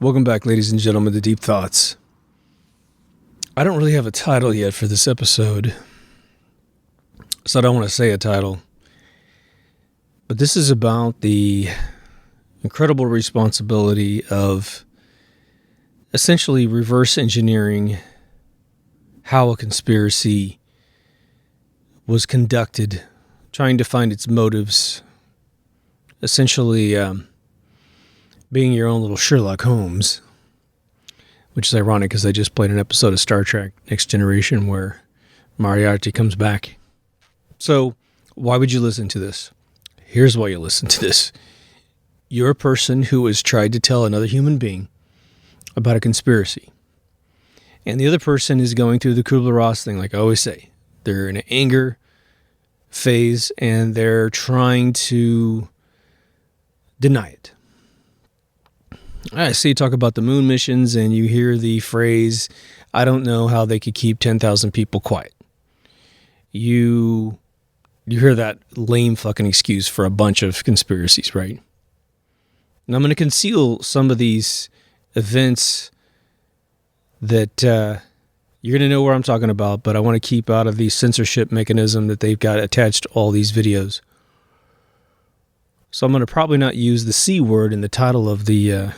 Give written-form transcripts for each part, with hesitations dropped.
Welcome back, ladies and gentlemen, to Deep Thoughts. I don't really have a title yet for this episode, so I don't want to say a title. But this is about the incredible responsibility of essentially reverse engineering how a conspiracy was conducted, trying to find its motives, essentially being your own little Sherlock Holmes, which is ironic because I just played an episode of Star Trek Next Generation where Moriarty comes back. So why would you listen to this? Here's why you listen to this. You're a person who has tried to tell another human being about a conspiracy. And the other person is going through the Kubler-Ross thing, like I always say. They're in an anger phase and they're trying to deny it. I see you talk about the moon missions and you hear the phrase, I don't know how they could keep 10,000 people quiet. You hear that lame fucking excuse for a bunch of conspiracies, right? And I'm going to conceal some of these events that you're going to know where I'm talking about, but I want to keep out of the censorship mechanism that they've got attached to all these videos. So I'm going to probably not use the C word in the title of the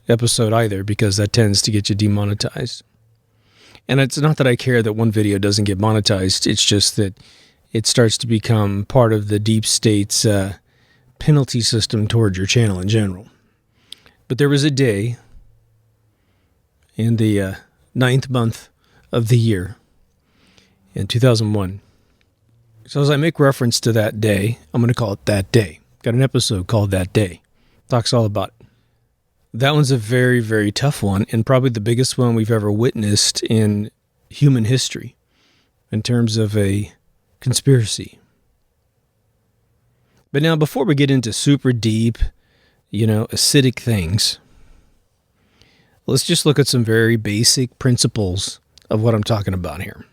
episode either, because that tends to get you demonetized. And it's not that I care that one video doesn't get monetized. It's just that it starts to become part of the deep state's penalty system towards your channel in general. But there was a day in the 9th month of the year in 2001. So as I make reference to that day, I'm going to call it That Day. Got an episode called That Day. Talks all about it. That one's a very, very tough one, and probably the biggest one we've ever witnessed in human history in terms of a conspiracy. But now, before we get into super deep, acidic things, let's just look at some very basic principles of what I'm talking about here.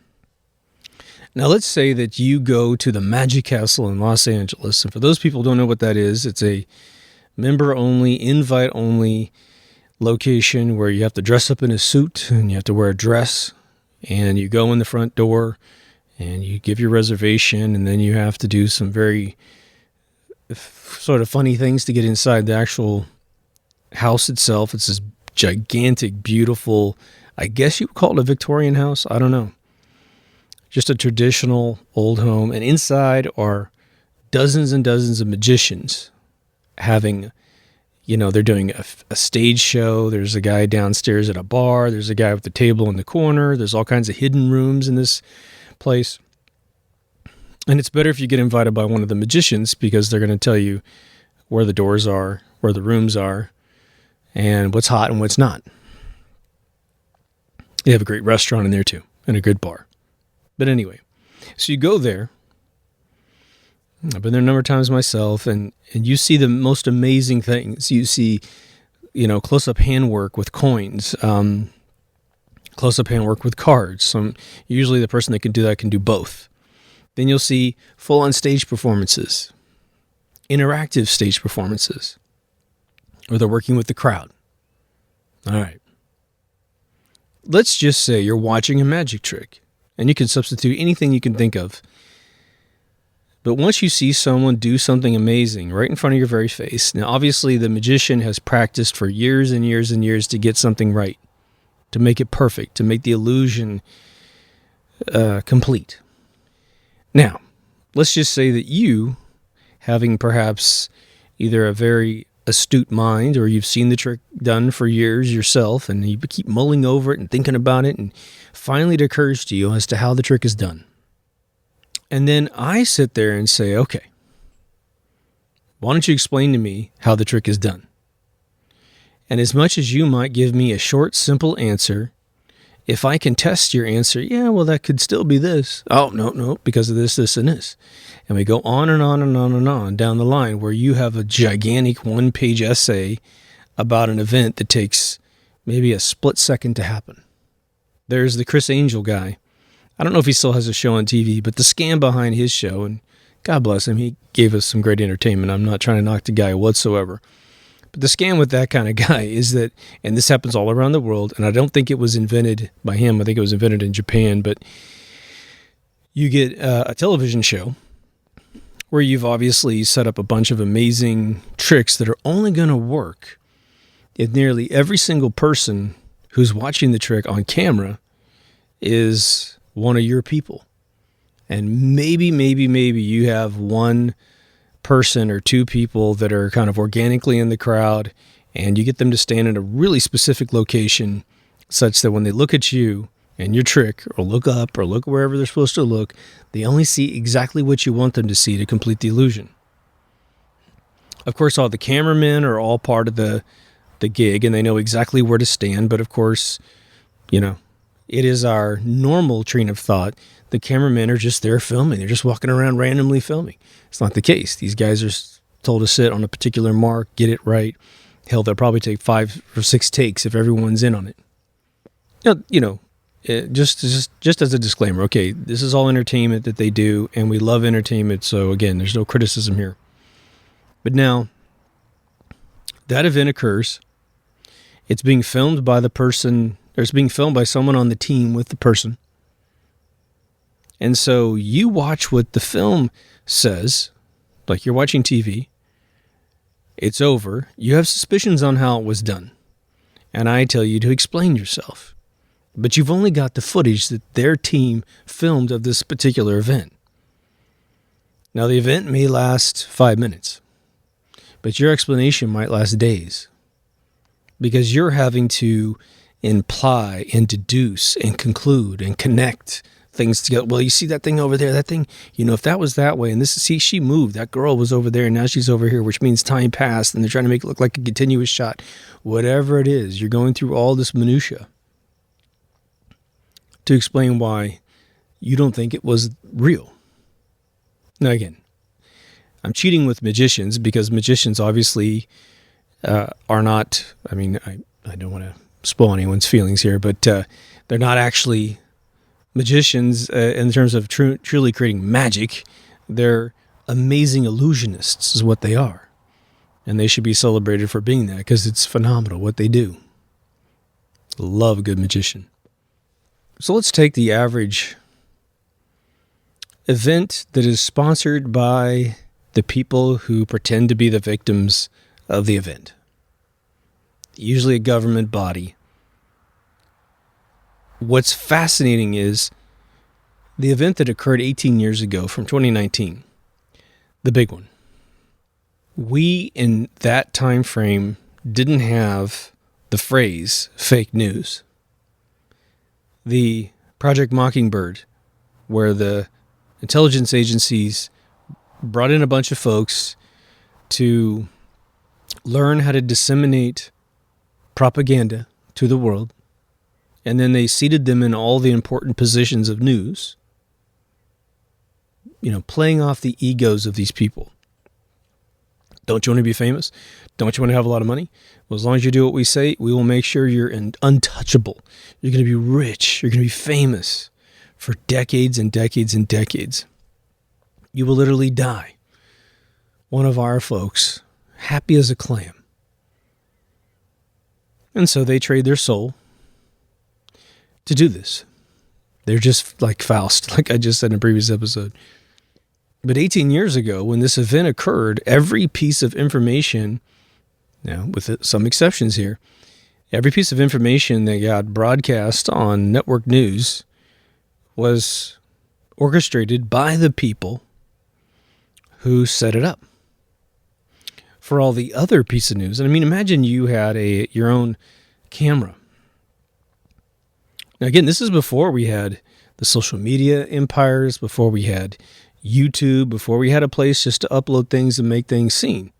Now, let's say that you go to the Magic Castle in Los Angeles. And for those people who don't know what that is, it's a member-only, invite-only location where you have to dress up in a suit and you have to wear a dress. And you go in the front door and you give your reservation. And then you have to do some very sort of funny things to get inside the actual house itself. It's this gigantic, beautiful, I guess you would call it a Victorian house. I don't know. Just a traditional old home. And inside are dozens and dozens of magicians having, they're doing a stage show. There's a guy downstairs at a bar. There's a guy with the table in the corner. There's all kinds of hidden rooms in this place. And it's better if you get invited by one of the magicians because they're going to tell you where the doors are, where the rooms are, and what's hot and what's not. They have a great restaurant in there too, and a good bar. But anyway, so you go there. I've been there a number of times myself, and you see the most amazing things. You see, close-up handwork with coins, close-up handwork with cards. Usually the person that can do that can do both. Then you'll see full-on stage performances, interactive stage performances, where they're working with the crowd. All right. Let's just say you're watching a magic trick, and you can substitute anything you can think of. But once you see someone do something amazing right in front of your very face, now obviously the magician has practiced for years and years and years to get something right, to make it perfect, to make the illusion complete. Now, let's just say that you, having perhaps either a very astute mind or you've seen the trick done for years yourself and you keep mulling over it and thinking about it, and finally it occurs to you as to how the trick is done. And then I sit there and say, okay, why don't you explain to me how the trick is done? And as much as you might give me a short, simple answer, if I can test your answer, yeah, well, that could still be this. Oh, no, because of this, this, and this. And we go on and on and on and on down the line where you have a gigantic one-page essay about an event that takes maybe a split second to happen. There's the Chris Angel guy. I don't know if he still has a show on TV, but the scam behind his show, and God bless him, he gave us some great entertainment. I'm not trying to knock the guy whatsoever. But the scam with that kind of guy is that, and this happens all around the world, and I don't think it was invented by him. I think it was invented in Japan, but you get a television show where you've obviously set up a bunch of amazing tricks that are only going to work if nearly every single person who's watching the trick on camera is one of your people. And maybe you have one person or two people that are kind of organically in the crowd, and you get them to stand in a really specific location such that when they look at you and your trick, or look up, or look wherever they're supposed to look, they only see exactly what you want them to see to complete the illusion. Of course, all the cameramen are all part of the gig, and they know exactly where to stand, but of course, it is our normal train of thought. The cameramen are just there filming. They're just walking around randomly filming. It's not the case. These guys are told to sit on a particular mark, get it right. Hell, they'll probably take 5 or 6 takes if everyone's in on it. Just as a disclaimer, okay, this is all entertainment that they do, and we love entertainment, so again, there's no criticism here. But now, that event occurs. It's being filmed by the person, or it's being filmed by someone on the team with the person. And so you watch what the film says, like you're watching TV. It's over. You have suspicions on how it was done. And I tell you to explain yourself. But you've only got the footage that their team filmed of this particular event. Now, the event may last 5 minutes, but your explanation might last days, because you're having to imply and deduce and conclude and connect things together. Well, you see that thing over there, that thing, if that was that way, and she moved, that girl was over there, and now she's over here, which means time passed, and they're trying to make it look like a continuous shot. Whatever it is, you're going through all this minutia to explain why you don't think it was real. Now, again, I'm cheating with magicians, because magicians obviously are not, I don't want to spoil anyone's feelings here, but they're not actually magicians in terms of truly creating magic. They're amazing illusionists is what they are. And they should be celebrated for being that, because it's phenomenal what they do. Love a good magician. So let's take the average event that is sponsored by the people who pretend to be the victims of the event. Usually a government body. What's fascinating is the event that occurred 18 years ago from 2019, the big one. We, in that time frame, didn't have the phrase fake news. The Project Mockingbird, where the intelligence agencies brought in a bunch of folks to learn how to disseminate propaganda to the world, and then they seated them in all the important positions of news, playing off the egos of these people. Don't you want to be famous? Don't you want to have a lot of money? Well, as long as you do what we say, we will make sure you're untouchable. You're going to be rich. You're going to be famous for decades and decades and decades. You will literally die. One of our folks, happy as a clam. And so they trade their soul to do this. They're just like Faust, like I just said in a previous episode. But 18 years ago, when this event occurred, every piece of information, now with some exceptions here, every piece of information that got broadcast on network news was orchestrated by the people who set it up. For all the other piece of news, and imagine you had your own camera. Now again, this is before we had the social media empires, before we had YouTube, before we had a place just to upload things and make things seen.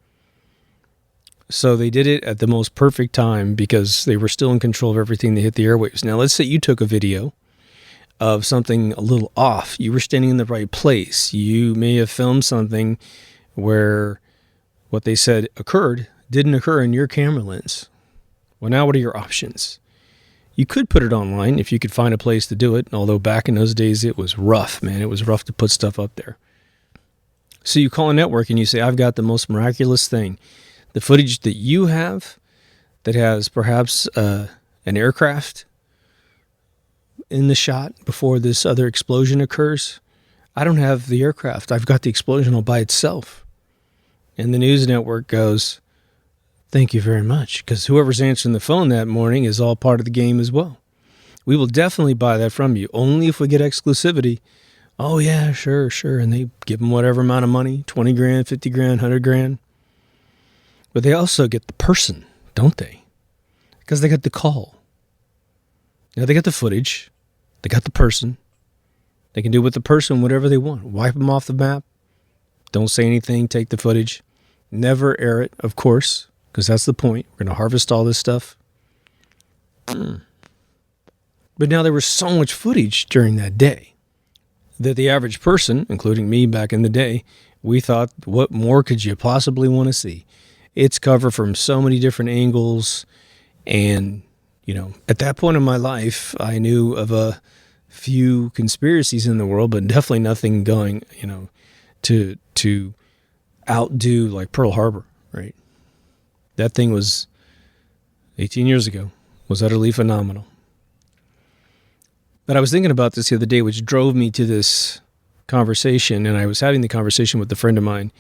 So they did it at the most perfect time, because they were still in control of everything that hit the airwaves. Now let's say you took a video of something a little off. You were standing in the right place. You may have filmed something where what they said occurred didn't occur in your camera lens. Well, now what are your options? You could put it online if you could find a place to do it, although back in those days it was rough, man. It was rough to put stuff up there. So you call a network and you say, I've got the most miraculous thing. The footage that you have that has perhaps an aircraft in the shot before this other explosion occurs. I don't have the aircraft. I've got the explosion all by itself. And the news network goes, thank you very much, because whoever's answering the phone that morning is all part of the game as well. We will definitely buy that from you, only if we get exclusivity. Oh, yeah, sure. And they give them whatever amount of money, 20 grand, 50 grand, 100 grand. But they also get the person, don't they? Because they got the call. Now they got the footage. They got the person. They can do with the person whatever they want. Wipe them off the map. Don't say anything. Take the footage. Never air it, of course, because that's the point. We're going to harvest all this stuff. But now there was so much footage during that day that the average person, including me back in the day, we thought, what more could you possibly want to see? It's covered from so many different angles. And, at that point in my life, I knew of a few conspiracies in the world, but definitely nothing going, to outdo like Pearl Harbor, right? That thing was 18 years ago, was utterly phenomenal. But I was thinking about this the other day, which drove me to this conversation, and I was having the conversation with a friend of mine,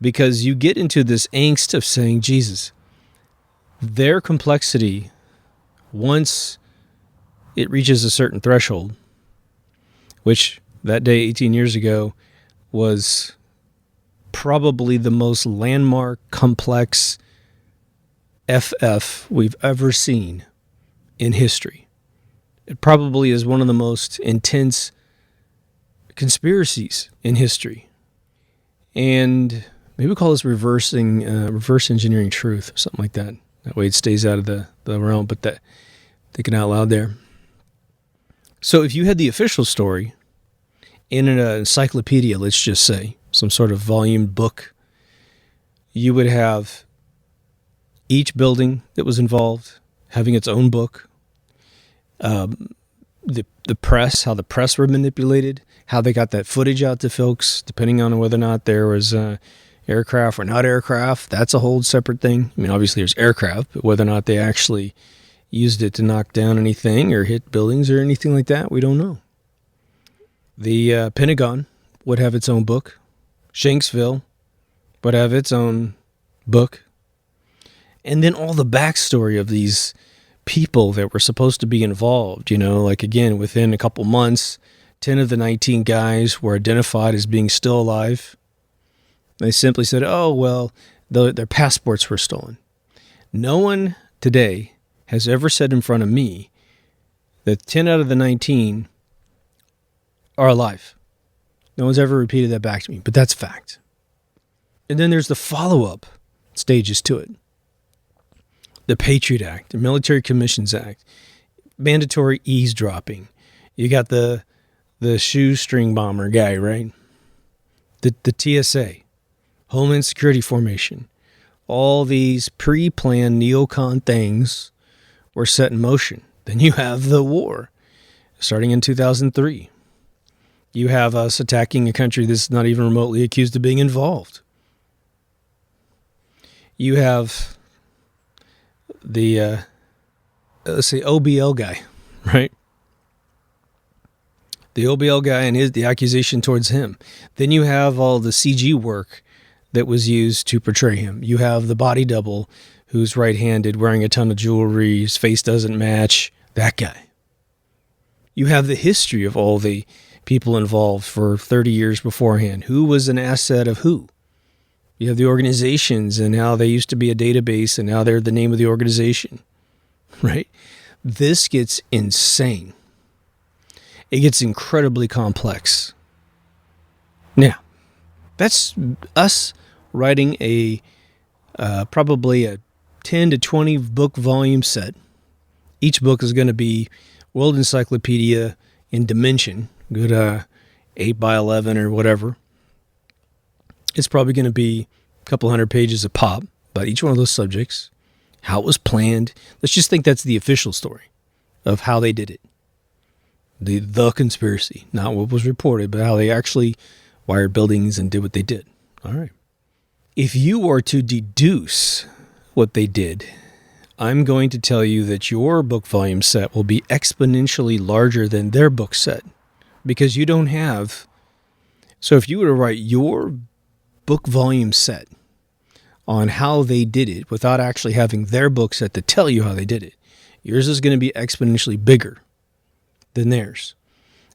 because you get into this angst of saying, Jesus, their complexity, once it reaches a certain threshold, which that day 18 years ago was probably the most landmark, complex FF we've ever seen in history. It probably is one of the most intense conspiracies in history. And maybe we call this reverse engineering truth or something like that. That way it stays out of the realm, but that thinking out loud there. So if you had the official story in an encyclopedia, let's just say, some sort of volume book, you would have each building that was involved having its own book. The press, how the press were manipulated, how they got that footage out to folks, depending on whether or not there was aircraft or not aircraft. That's a whole separate thing. I mean, obviously there's aircraft, but whether or not they actually used it to knock down anything or hit buildings or anything like that, we don't know. The Pentagon would have its own book. Shanksville would have its own book. And then all the backstory of these people that were supposed to be involved, like again, within a couple months, 10 of the 19 guys were identified as being still alive. They simply said, oh, well, their passports were stolen. No one today has ever said in front of me that 10 out of the 19 are alive. No one's ever repeated that back to me, but that's fact. And then there's the follow-up stages to it. The Patriot Act, the Military Commissions Act, mandatory eavesdropping. You got the shoestring bomber guy, right? The TSA, Homeland Security Formation. All these pre-planned neocon things were set in motion. Then you have the war, starting in 2003. You have us attacking a country that's not even remotely accused of being involved. You have the, let's say, OBL guy, right? The OBL guy and the accusation towards him. Then you have all the CG work that was used to portray him. You have the body double who's right-handed, wearing a ton of jewelry, his face doesn't match, that guy. You have the history of all the people involved for 30 years beforehand. Who was an asset of who? You have the organizations and how they used to be a database and now they're the name of the organization, right? This gets insane. It gets incredibly complex. Now, that's us writing a probably a 10 to 20 book volume set. Each book is going to be World Encyclopedia in dimension, good 8 by 11 or whatever. It's probably going to be a couple hundred pages a pop about each one of those subjects, how it was planned. Let's just think that's the official story of how they did it. The conspiracy, not what was reported, but how they actually wired buildings and did what they did. All right. If you were to deduce what they did, I'm going to tell you that your book volume set will be exponentially larger than their book set because you don't have. So if you were to write your book volume set on how they did it without actually having their book set to tell you how they did it, yours is going to be exponentially bigger than theirs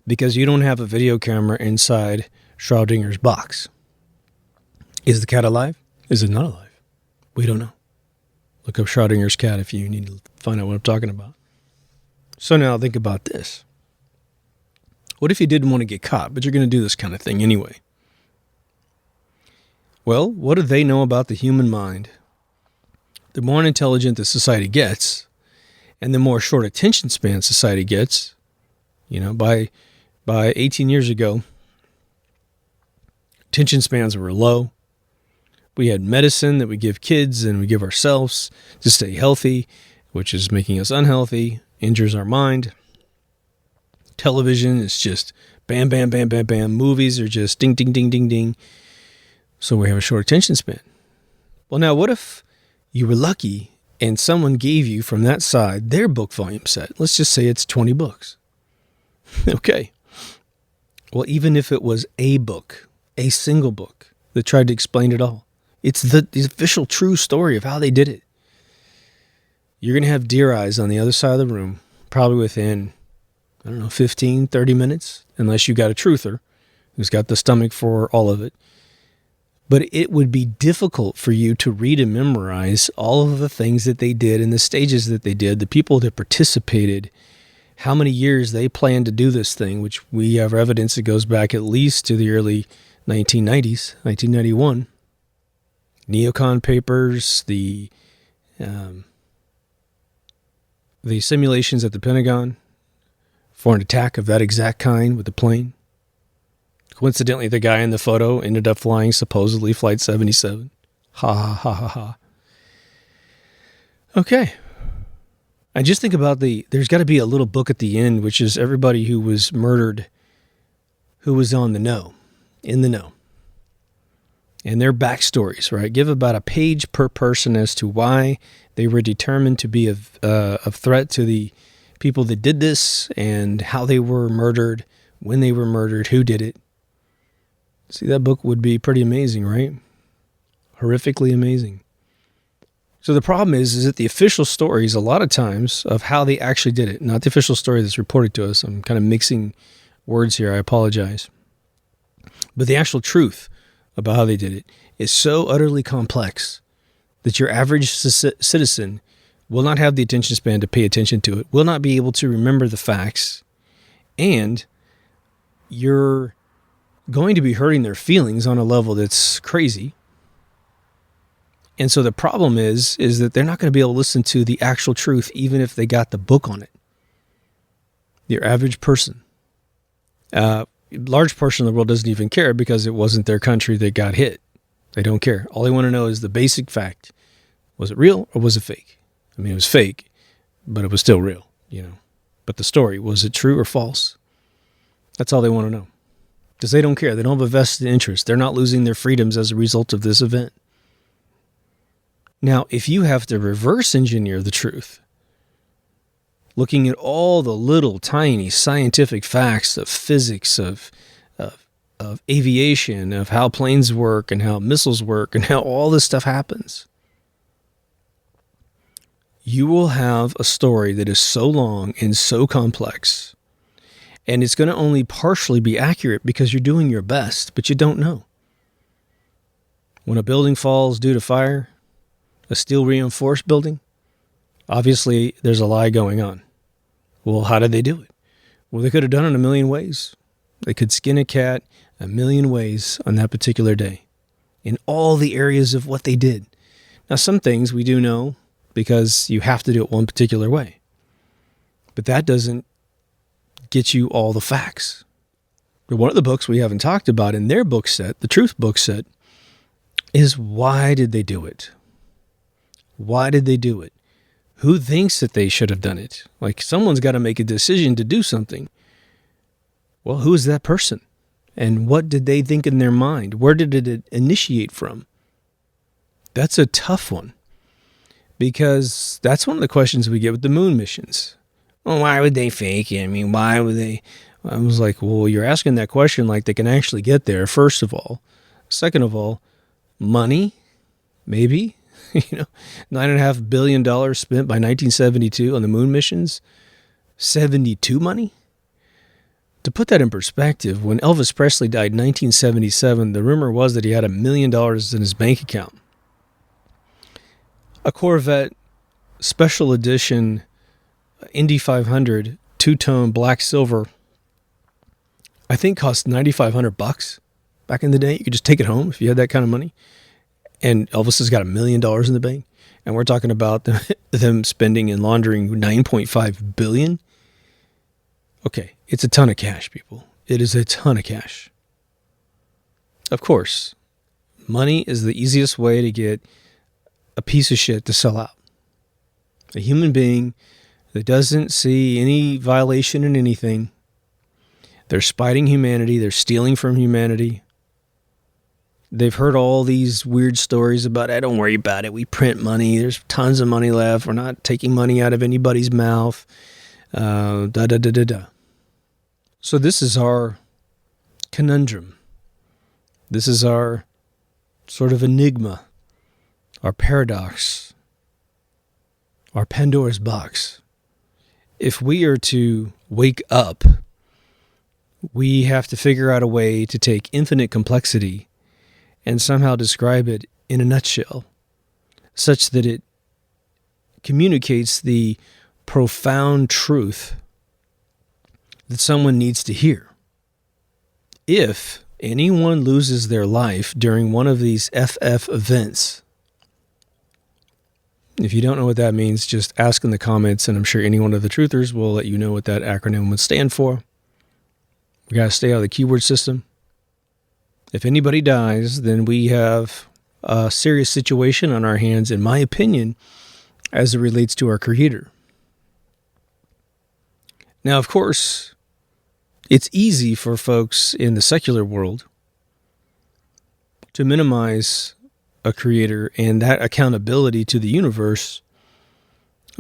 because you don't have a video camera inside Schrodinger's box. Is the cat alive? Is it not alive? We don't know. Look up Schrodinger's cat if you need to find out what I'm talking about. So now think about this. What if you didn't want to get caught, but you're going to do this kind of thing anyway? Well, what do they know about the human mind? The more intelligent the society gets, and the more short attention span society gets, by 18 years ago, attention spans were low. We had medicine that we give kids and we give ourselves to stay healthy, which is making us unhealthy, injures our mind. Television is just bam, bam, bam, bam, bam. Movies are just ding, ding, ding, ding, ding. So we have a short attention span. Well, now what if you were lucky and someone gave you from that side their book volume set? Let's just say it's 20 books. Okay. Well, even if it was a book, a single book that tried to explain it all, it's the official true story of how they did it. You're going to have deer eyes on the other side of the room, probably within, 15, 30 minutes, unless you got a truther who's got the stomach for all of it. But it would be difficult for you to read and memorize all of the things that they did and the stages that they did, the people that participated, how many years they planned to do this thing, which we have evidence that goes back at least to the early 1990s, 1991. Neocon papers, the simulations at the Pentagon for an attack of that exact kind with the plane. Coincidentally, the guy in the photo ended up flying supposedly Flight 77. Ha ha ha ha ha. Okay. I just think about there's got to be a little book at the end, which is everybody who was murdered, who was in the know. And their backstories, right? Give about a page per person as to why they were determined to be a threat to the people that did this and how they were murdered, when they were murdered, who did it. See, that book would be pretty amazing, right? Horrifically amazing. So the problem is that the official stories, a lot of times, of how they actually did it, not the official story that's reported to us. I'm kind of mixing words here. I apologize. But the actual truth about how they did it is so utterly complex that your average citizen will not have the attention span to pay attention to it, will not be able to remember the facts, and you're going to be hurting their feelings on a level that's crazy. And so the problem is that they're not going to be able to listen to the actual truth, even if they got the book on it. Your average person. Large portion of the world doesn't even care because it wasn't their country that got hit. They don't care. All they want to know is the basic fact. Was it real or was it fake? I mean, it was fake, but it was still real, But the story, was it true or false? That's all they want to know. Because they don't care. They don't have a vested interest. They're not losing their freedoms as a result of this event. Now, if you have to reverse engineer the truth, looking at all the little tiny scientific facts of physics, of aviation, of how planes work and how missiles work and how all this stuff happens, you will have a story that is so long and so complex, and it's going to only partially be accurate because you're doing your best, but you don't know. When a building falls due to fire, a steel reinforced building, obviously there's a lie going on. Well, how did they do it? Well, they could have done it a million ways. They could skin a cat a million ways on that particular day in all the areas of what they did. Now, some things we do know because you have to do it one particular way. But that doesn't get you all the facts. But one of the books we haven't talked about in their book set, the Truth book set, is why did they do it? Why did they do it? Who thinks that they should have done it? Like, someone's got to make a decision to do something. Well, who is that person? And what did they think in their mind? Where did it initiate from? That's a tough one, because that's one of the questions we get with the moon missions. Well, why would they fake it? I mean, why would they? I was like, well, you're asking that question like they can actually get there, first of all. Second of all, money, maybe. $9.5 billion spent by 1972 on the moon missions. 72 money? To put that in perspective, when Elvis Presley died in 1977, the rumor was that he had $1 million in his bank account. A Corvette Special Edition Indy 500 two-tone black silver, I think cost $9,500 back in the day. You could just take it home if you had that kind of money. And Elvis has got $1 million in the bank. And we're talking about them spending and laundering $9.5 billion. Okay, it's a ton of cash, people. It is a ton of cash. Of course, money is the easiest way to get a piece of shit to sell out. A human being that doesn't see any violation in anything. They're spiting humanity. They're stealing from humanity. They've heard all these weird stories about, don't worry about it. We print money. There's tons of money left. We're not taking money out of anybody's mouth. So this is our conundrum. This is our sort of enigma, our paradox, our Pandora's box. If we are to wake up, we have to figure out a way to take infinite complexity and somehow describe it in a nutshell, such that it communicates the profound truth that someone needs to hear. If anyone loses their life during one of these FF events, if you don't know what that means, just ask in the comments, and I'm sure any one of the truthers will let you know what that acronym would stand for. We got to stay out of the keyword system. If anybody dies, then we have a serious situation on our hands, in my opinion, as it relates to our Creator. Now, of course, it's easy for folks in the secular world to minimize a Creator and that accountability to the universe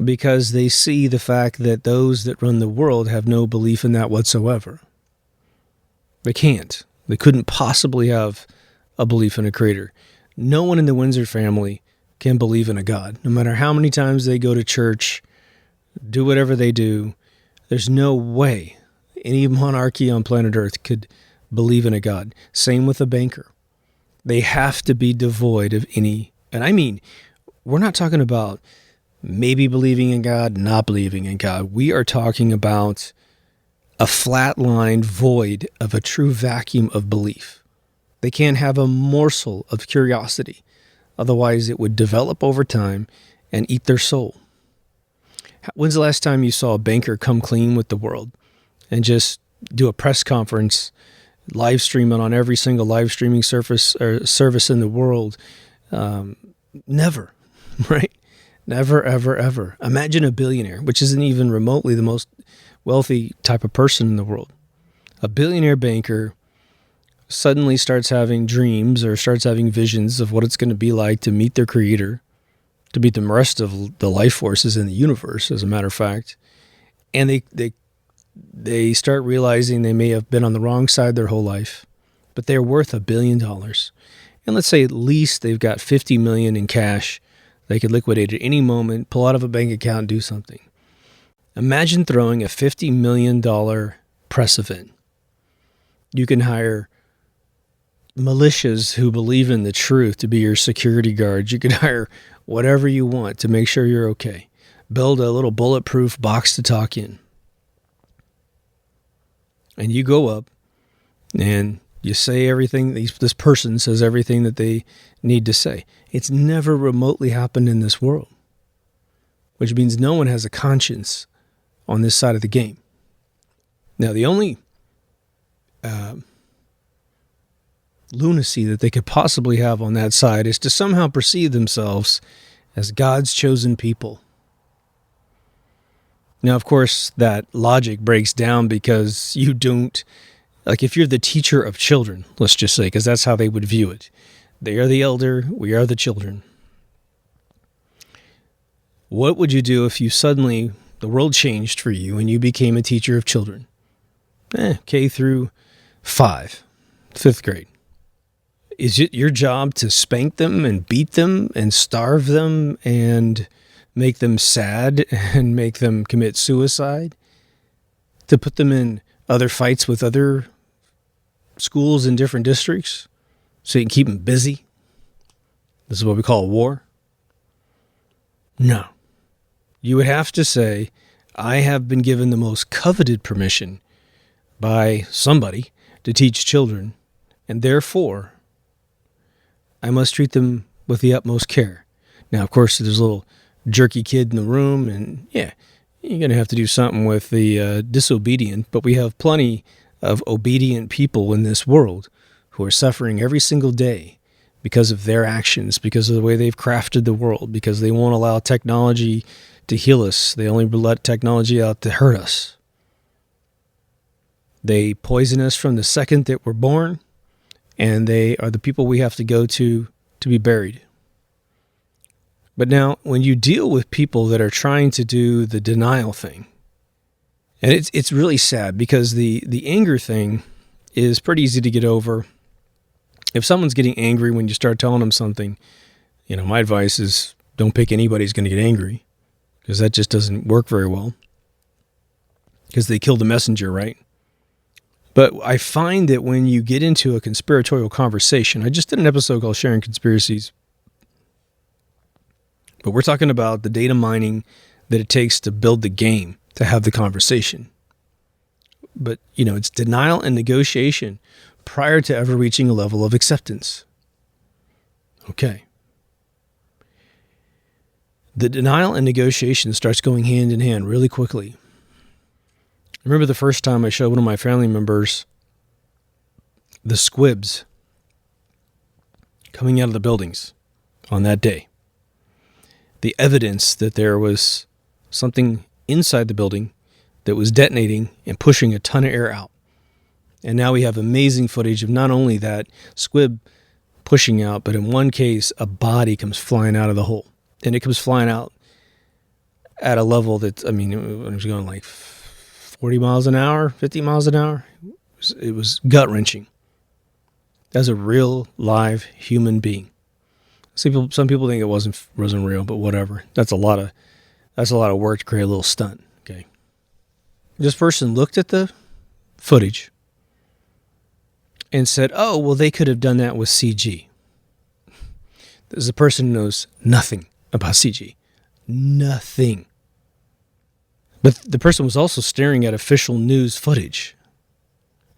because they see the fact that those that run the world have no belief in that whatsoever. They can't. They couldn't possibly have a belief in a Creator. No one in the Windsor family can believe in a God. No matter how many times they go to church, do whatever they do, there's no way any monarchy on planet Earth could believe in a God. Same with a banker. They have to be devoid of any, and I mean, we're not talking about maybe believing in God, not believing in God. We are talking about a flatlined void of a true vacuum of belief. They can't have a morsel of curiosity. Otherwise, it would develop over time and eat their soul. When's the last time you saw a banker come clean with the world and just do a press conference, live stream it on every single live streaming service in the world? Never, right? Never, ever, ever. Imagine a billionaire, which isn't even remotely the most wealthy type of person in the world. A billionaire banker suddenly starts having dreams or starts having visions of what it's going to be like to meet their Creator, to meet the rest of the life forces in the universe, as a matter of fact. And they start realizing they may have been on the wrong side their whole life, but they're worth $1 billion. And let's say at least they've got $50 million in cash they could liquidate at any moment, pull out of a bank account, do something. Imagine throwing a $50 million press event. You can hire militias who believe in the truth to be your security guards. You could hire whatever you want to make sure you're okay. Build a little bulletproof box to talk in. And you go up and you say everything, this person says everything that they need to say. It's never remotely happened in this world, which means no one has a conscience on this side of the game. Now, the only lunacy that they could possibly have on that side is to somehow perceive themselves as God's chosen people. Now, of course, that logic breaks down because you don't, like if you're the teacher of children, let's just say, because that's how they would view it. They are the elder, we are the children. What would you do if the world changed for you and you became a teacher of children? K through 5, 5th grade. Is it your job to spank them and beat them and starve them and make them sad and make them commit suicide? To put them in other fights with other schools in different districts so you can keep them busy? This is what we call a war? No. You would have to say, I have been given the most coveted permission by somebody to teach children, and therefore I must treat them with the utmost care. Now, of course, there's a little jerky kid in the room, and yeah, you're going to have to do something with the disobedient, but we have plenty of obedient people in this world who are suffering every single day because of their actions, because of the way they've crafted the world, because they won't allow technology to heal us. They only let technology out to hurt us. They poison us from the second that we're born, and they are the people we have to go to be buried. But now, when you deal with people that are trying to do the denial thing, and it's really sad because the anger thing is pretty easy to get over. If someone's getting angry when you start telling them something, my advice is don't pick anybody who's going to get angry, because that just doesn't work very well, because they kill the messenger, right? But I find that when you get into a conspiratorial conversation, I just did an episode called Sharing Conspiracies, but we're talking about the data mining that it takes to build the game, to have the conversation. But, it's denial and negotiation prior to ever reaching a level of acceptance. Okay. The denial and negotiation starts going hand in hand really quickly. I remember the first time I showed one of my family members the squibs coming out of the buildings on that day. The evidence that there was something inside the building that was detonating and pushing a ton of air out. And now we have amazing footage of not only that squib pushing out, but in one case, a body comes flying out of the hole. And it comes flying out at a level that, it was going like 40 miles an hour, 50 miles an hour. It was gut-wrenching. That's a real, live human being. Some people think it wasn't real, but whatever. That's a lot of work to create a little stunt. Okay. This person looked at the footage and said, "Oh, well, they could have done that with CG." This is a person who knows nothing about CG. Nothing. But the person was also staring at official news footage.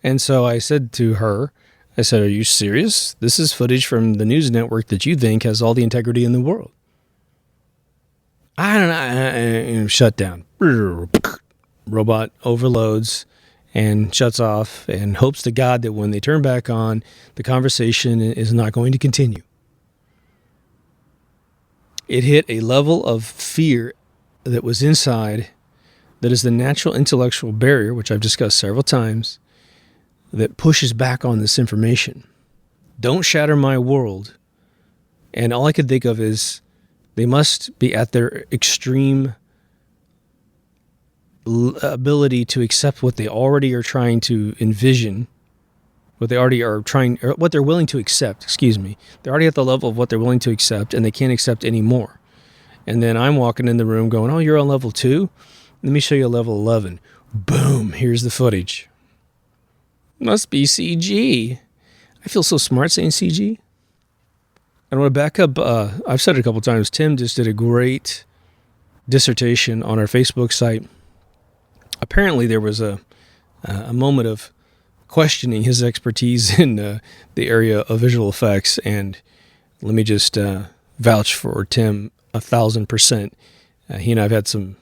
And so I said to her, "Are you serious? This is footage from the news network that you think has all the integrity in the world." I don't know. Shut down. Robot overloads and shuts off and hopes to God that when they turn back on, the conversation is not going to continue. It hit a level of fear that was inside that is the natural intellectual barrier, which I've discussed several times, that pushes back on this information. Don't shatter my world. And all I could think of is they must be at their extreme ability to accept what they already are trying to envision, what they're willing to accept, They're already at the level of what they're willing to accept, and they can't accept any more. And then I'm walking in the room going, "Oh, you're on level 2? Let me show you level 11. Boom, here's the footage. Must be CG. I feel so smart saying CG. I want to back up. I've said it a couple times. Tim just did a great dissertation on our Facebook site. Apparently there was a moment of questioning his expertise in the area of visual effects, and let me just vouch for Tim 1,000%. He and I have had some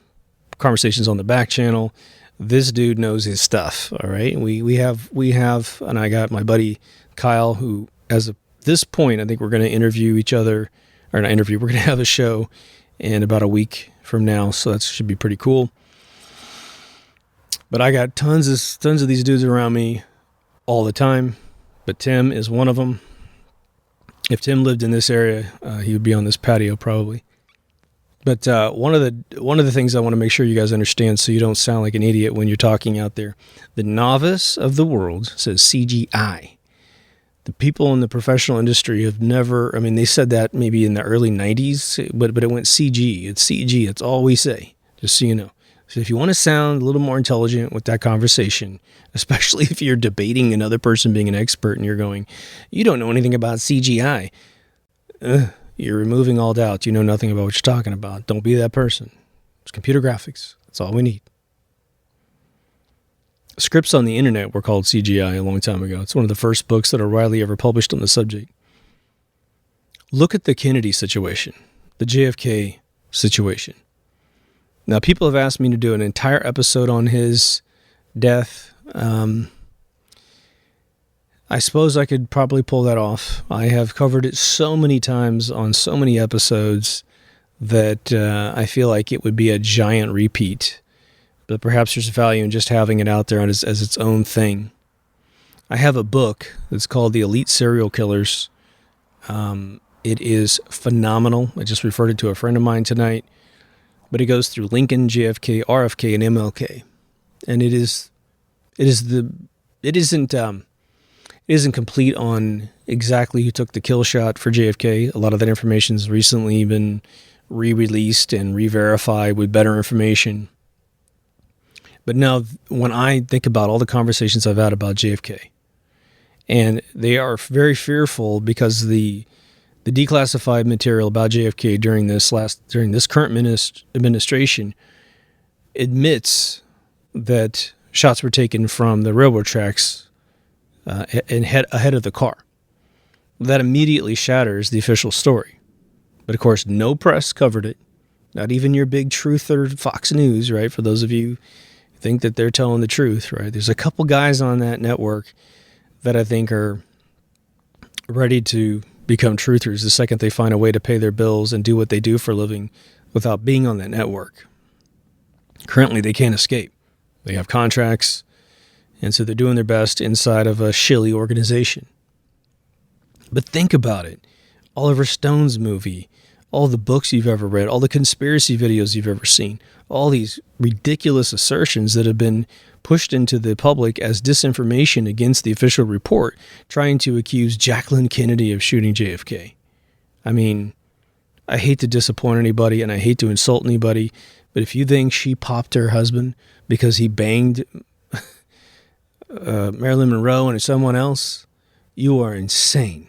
conversations on the back channel. This dude knows his stuff. All right, we have, and I got my buddy Kyle, who, as of this point, I think we're going to interview each other, or not interview. We're going to have a show in about a week from now, so that should be pretty cool. But I got tons of these dudes around me all the time, but Tim is one of them. If Tim lived in this area, he would be on this patio probably. But one of the things I want to make sure you guys understand, so you don't sound like an idiot when you're talking out there, the novice of the world says CGI. The people in the professional industry have never. I mean, they said that maybe in the early '90s, but it went CG. It's CG. It's all we say. Just so you know. So if you want to sound a little more intelligent with that conversation, especially if you're debating another person being an expert and you're going, you don't know anything about CGI. You're removing all doubt. You know nothing about what you're talking about. Don't be that person. It's computer graphics. That's all we need. Scripts on the internet were called CGI a long time ago. It's one of the first books that are widely ever published on the subject. Look at the Kennedy situation, the JFK situation. Now, people have asked me to do an entire episode on his death. I suppose I could probably pull that off. I have covered it so many times on so many episodes that I feel like it would be a giant repeat. But perhaps there's value in just having it out there as its own thing. I have a book that's called The Elite Serial Killers. It is phenomenal. I just referred it to a friend of mine tonight. But it goes through Lincoln, JFK, RFK, and MLK. And it isn't complete on exactly who took the kill shot for JFK. A lot of that information has recently been re-released and re-verified with better information. But now, when I think about all the conversations I've had about JFK, and they are very fearful because the declassified material about JFK during this current administration admits that shots were taken from the railroad tracks and ahead of the car. That immediately shatters the official story. But of course, no press covered it. Not even your big Truth or Fox News, right? For those of you who think that they're telling the truth, right? There's a couple guys on that network that I think are ready to become truthers the second they find a way to pay their bills and do what they do for a living without being on that network. Currently, they can't escape. They have contracts, and so they're doing their best inside of a shilly organization. But think about it. Oliver Stone's movie, all the books you've ever read, all the conspiracy videos you've ever seen, all these ridiculous assertions that have been pushed into the public as disinformation against the official report, trying to accuse Jacqueline Kennedy of shooting JFK. I mean, I hate to disappoint anybody and I hate to insult anybody, but if you think she popped her husband because he banged Marilyn Monroe and someone else, you are insane.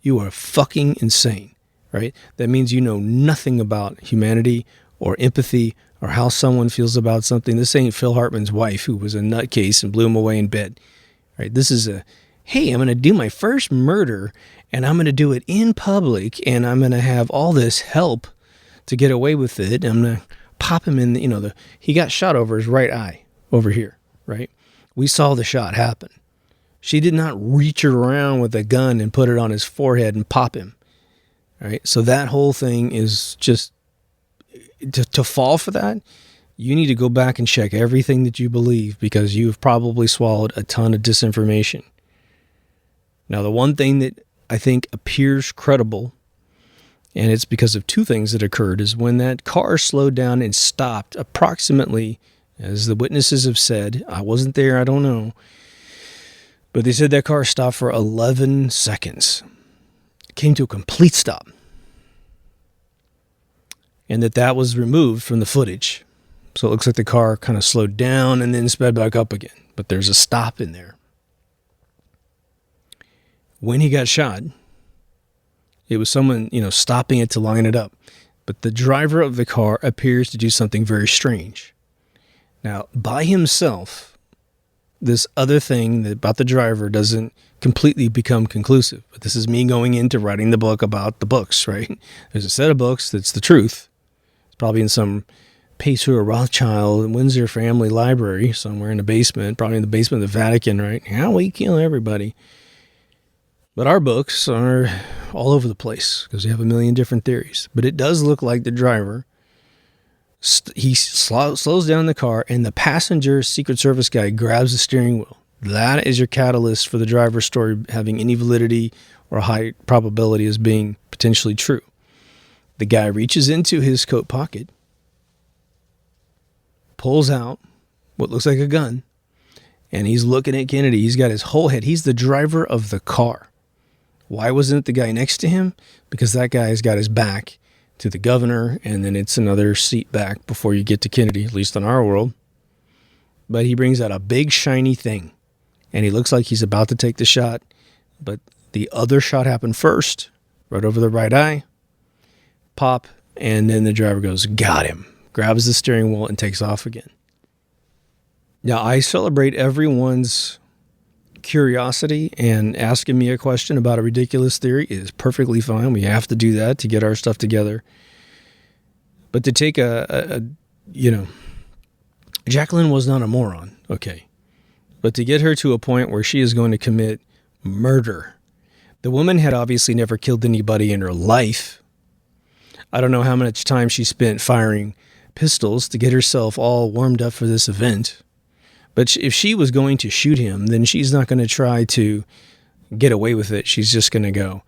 You are fucking insane, right? That means you know nothing about humanity or empathy or how someone feels about something. This ain't Phil Hartman's wife who was a nutcase and blew him away in bed, right? This is hey, I'm going to do my first murder and I'm going to do it in public and I'm going to have all this help to get away with it. I'm going to pop him in, he got shot over his right eye over here, right? We saw the shot happen. She did not reach around with a gun and put it on his forehead and pop him, right? So that whole thing is just, to fall for that, you need to go back and check everything that you believe because you've probably swallowed a ton of disinformation. Now, the one thing that I think appears credible, and it's because of two things that occurred, is when that car slowed down and stopped approximately, as the witnesses have said, I wasn't there, I don't know, but they said that car stopped for 11 seconds. It came to a complete stop. And that was removed from the footage. So it looks like the car kind of slowed down and then sped back up again. But there's a stop in there. When he got shot, it was someone, stopping it to line it up. But the driver of the car appears to do something very strange. Now, by himself, this other thing about the driver doesn't completely become conclusive. But this is me going into writing the book about the books, right? There's a set of books that's the truth. Probably in some Pace or Rothschild Windsor family library somewhere in the basement, probably in the basement of the Vatican, right? How we kill everybody. But our books are all over the place because they have a million different theories. But it does look like the driver, he slows down the car and the passenger Secret Service guy grabs the steering wheel. That is your catalyst for the driver's story having any validity or high probability as being potentially true. The guy reaches into his coat pocket, pulls out what looks like a gun, and he's looking at Kennedy. He's got his whole head. He's the driver of the car. Why wasn't it the guy next to him? Because that guy's got his back to the governor, and then it's another seat back before you get to Kennedy, at least in our world. But he brings out a big shiny thing, and he looks like he's about to take the shot, but the other shot happened first, right over the right eye, pop, and then the driver goes, got him, grabs the steering wheel and takes off again. Now, I celebrate everyone's curiosity, and asking me a question about a ridiculous theory is perfectly fine. We have to do that to get our stuff together. But to take Jacqueline was not a moron, okay. But to get her to a point where she is going to commit murder. The woman had obviously never killed anybody in her life. I don't know how much time she spent firing pistols to get herself all warmed up for this event. But if she was going to shoot him, then she's not going to try to get away with it. She's just going to go,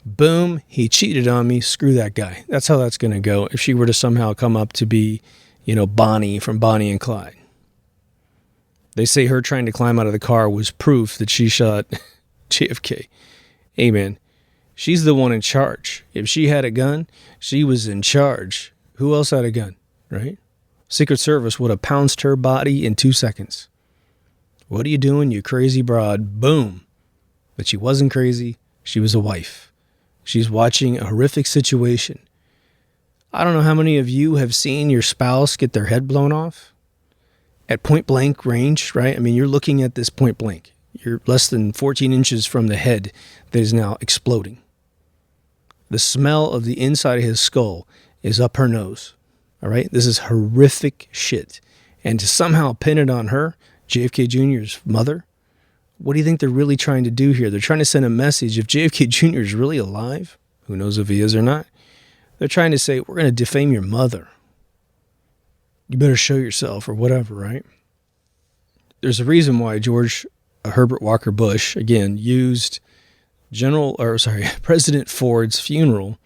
boom, he cheated on me, screw that guy. That's how that's going to go if she were to somehow come up to be, Bonnie from Bonnie and Clyde. They say her trying to climb out of the car was proof that she shot JFK. Hey, man, she's the one in charge. If she had a gun, she was in charge. Who else had a gun, right? Secret Service would have pounced her body in 2 seconds. What are you doing, you crazy broad? Boom. But she wasn't crazy. She was a wife. She's watching a horrific situation. I don't know how many of you have seen your spouse get their head blown off at point blank range, right? I mean, you're looking at this point blank. You're less than 14 inches from the head that is now exploding. The smell of the inside of his skull is up her nose. All right, this is horrific shit. And to somehow pin it on her, JFK Jr.'s mother, what do you think they're really trying to do here? They're trying to send a message. If JFK Jr. is really alive, who knows if he is or not, they're trying to say, we're going to defame your mother. You better show yourself or whatever, right? There's a reason why George Herbert Walker Bush, again, used President Ford's funeral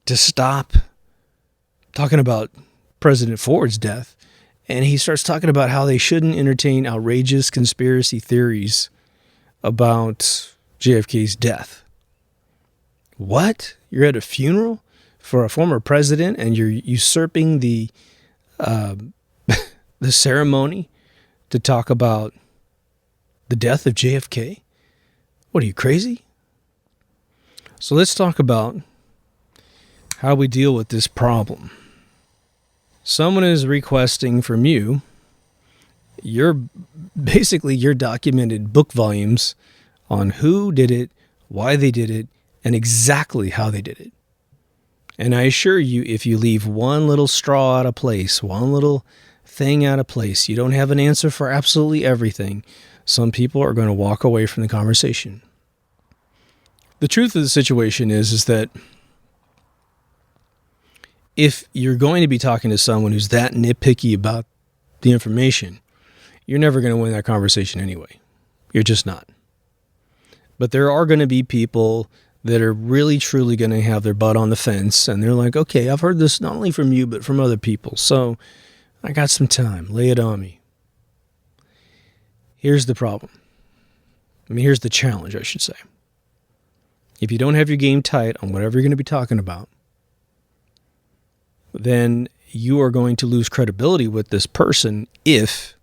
to stop talking about President Ford's death, and he starts talking about how they shouldn't entertain outrageous conspiracy theories about JFK's death. What? You're at a funeral for a former president and you're usurping the ceremony to talk about the death of JFK? What are you, crazy? So let's talk about how we deal with this problem. Someone is requesting from you your documented book volumes on who did it, why they did it, and exactly how they did it. And I assure you, if you leave one little straw out of place, one little thing out of place, you don't have an answer for absolutely everything, some people are going to walk away from the conversation. The truth of the situation is that if you're going to be talking to someone who's that nitpicky about the information, you're never going to win that conversation anyway. You're just not. But there are going to be people that are really, truly going to have their butt on the fence, and they're like, okay, I've heard this not only from you, but from other people, so I got some time. Lay it on me. Here's the problem. Here's the challenge, I should say. If you don't have your game tight on whatever you're going to be talking about, then you are going to lose credibility with this person if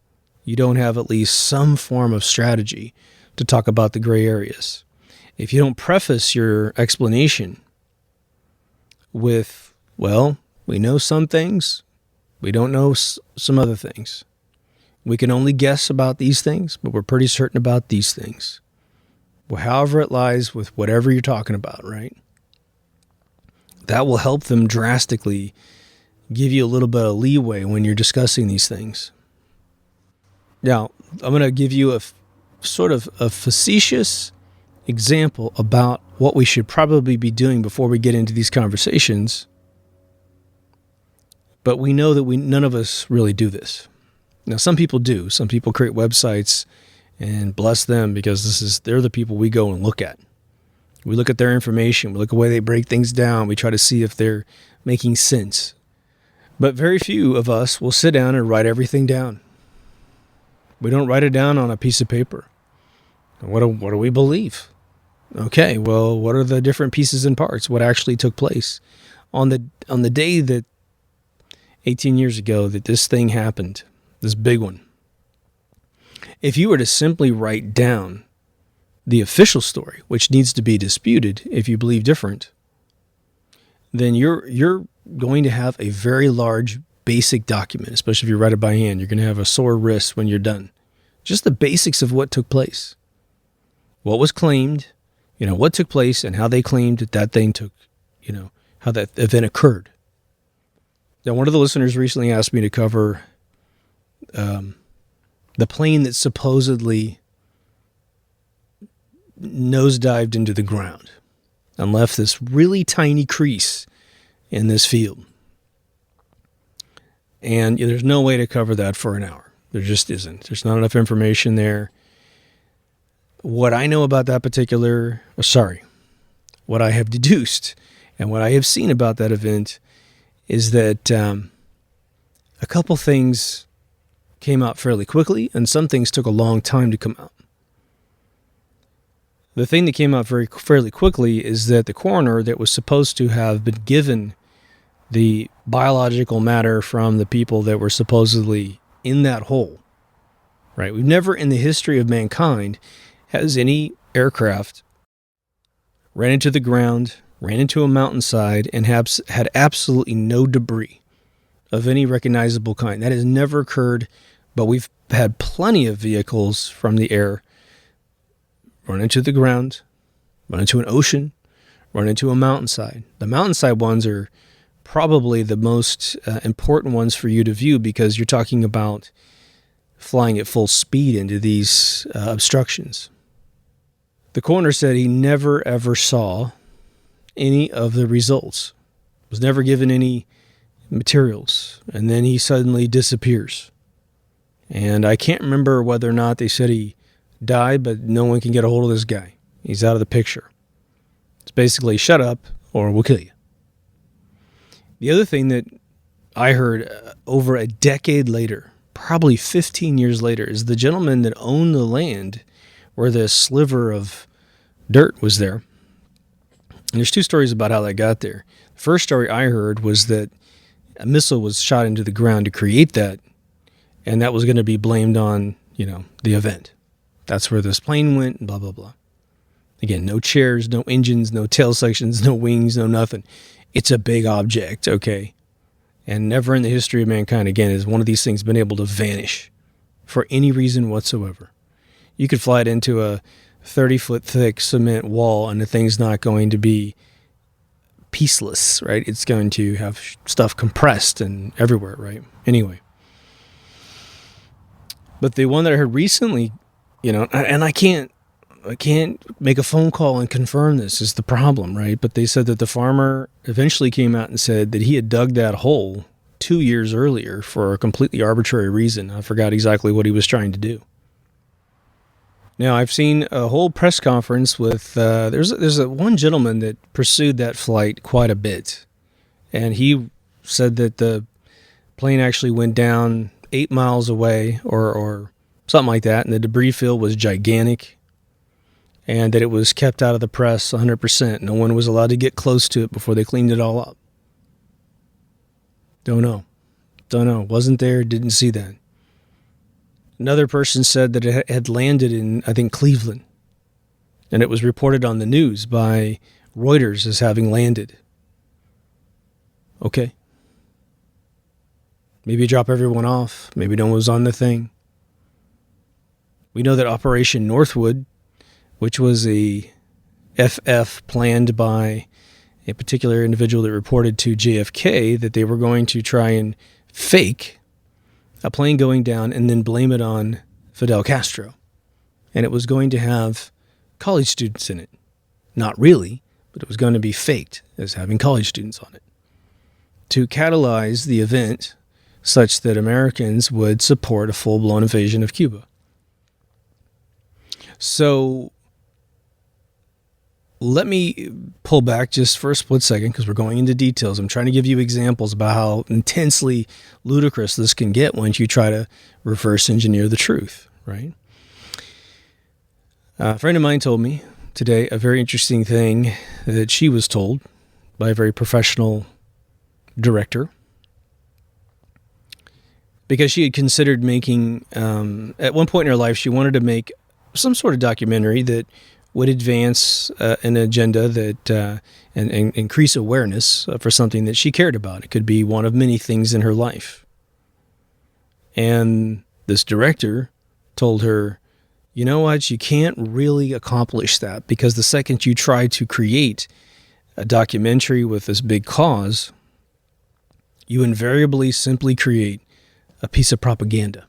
you don't have at least some form of strategy to talk about the gray areas. If you don't preface your explanation with, well, we know some things, we don't know some other things. We can only guess about these things, but we're pretty certain about these things. Well, however it lies with whatever you're talking about, right? That will help them drastically give you a little bit of leeway when you're discussing these things. Now, I'm going to give you a sort of a facetious example about what we should probably be doing before we get into these conversations. But we know that none of us really do this. Now, some people do. Some people create websites, and bless them, because they're the people we go and look at. We look at their information. We look at the way they break things down. We try to see if they're making sense. But very few of us will sit down and write everything down. We don't write it down on a piece of paper. What do we believe? Okay, well, what are the different pieces and parts? What actually took place on the day that 18 years ago that this thing happened, this big one? If you were to simply write down the official story, which needs to be disputed if you believe different, then you're going to have a very large basic document, especially if you write it by hand. You're going to have a sore wrist when you're done. Just the basics of what took place. What was claimed, what took place and how they claimed that thing took, how that event occurred. Now, one of the listeners recently asked me to cover the plane that supposedly nosedived into the ground and left this really tiny crease in this field. And there's no way to cover that for an hour. There just isn't. There's not enough information there. What I know about that what I have deduced and what I have seen about that event is that a couple things came out fairly quickly and some things took a long time to come out. The thing that came out fairly quickly is that the coroner that was supposed to have been given the biological matter from the people that were supposedly in that hole, right? We've never in the history of mankind has any aircraft ran into the ground, ran into a mountainside, and had absolutely no debris of any recognizable kind. That has never occurred, but we've had plenty of vehicles from the air run into the ground, run into an ocean, run into a mountainside. The mountainside ones are probably the most important ones for you to view because you're talking about flying at full speed into these obstructions. The coroner said he never ever saw any of the results, was never given any materials, and then he suddenly disappears. And I can't remember whether or not they said he died, but no one can get a hold of this guy. He's out of the picture. It's basically shut up or we'll kill you. The other thing that I heard over a decade later, probably 15 years later, is the gentleman that owned the land where this sliver of dirt was there. And there's two stories about how that got there. The first story I heard was that a missile was shot into the ground to create that, and that was going to be blamed on, the event. That's where this plane went, and blah, blah, blah. Again, no chairs, no engines, no tail sections, no wings, no nothing. It's a big object, okay? And never in the history of mankind, again, has one of these things been able to vanish for any reason whatsoever. You could fly it into a 30-foot thick cement wall, and the thing's not going to be pieceless, right? It's going to have stuff compressed and everywhere, right? Anyway. But the one that I heard recently, and I can't make a phone call and confirm this is the problem, right? But they said that the farmer eventually came out and said that he had dug that hole 2 years earlier for a completely arbitrary reason. I forgot exactly what he was trying to do. Now, I've seen a whole press conference with, there's one gentleman that pursued that flight quite a bit. And he said that the plane actually went down 8 miles away or something like that. And the debris field was gigantic. And that it was kept out of the press 100%. No one was allowed to get close to it before they cleaned it all up. Don't know. Wasn't there, didn't see that. Another person said that it had landed in, I think, Cleveland. And it was reported on the news by Reuters as having landed. Okay. Maybe drop everyone off. Maybe no one was on the thing. We know that Operation Northwood, which was a FF planned by a particular individual that reported to JFK that they were going to try and fake a plane going down and then blame it on Fidel Castro. And it was going to have college students in it. Not really, but it was going to be faked as having college students on it. To catalyze the event such that Americans would support a full-blown invasion of Cuba. So let me pull back just for a split second because we're going into details. I'm trying to give you examples about how intensely ludicrous this can get once you try to reverse engineer the truth, right? A friend of mine told me today a very interesting thing that she was told by a very professional director, because she had considered making, at one point in her life, she wanted to make some sort of documentary that would advance an agenda that and increase awareness for something that she cared about. It could be one of many things in her life. And this director told her, you know what, you can't really accomplish that, because the second you try to create a documentary with this big cause, you invariably simply create a piece of propaganda.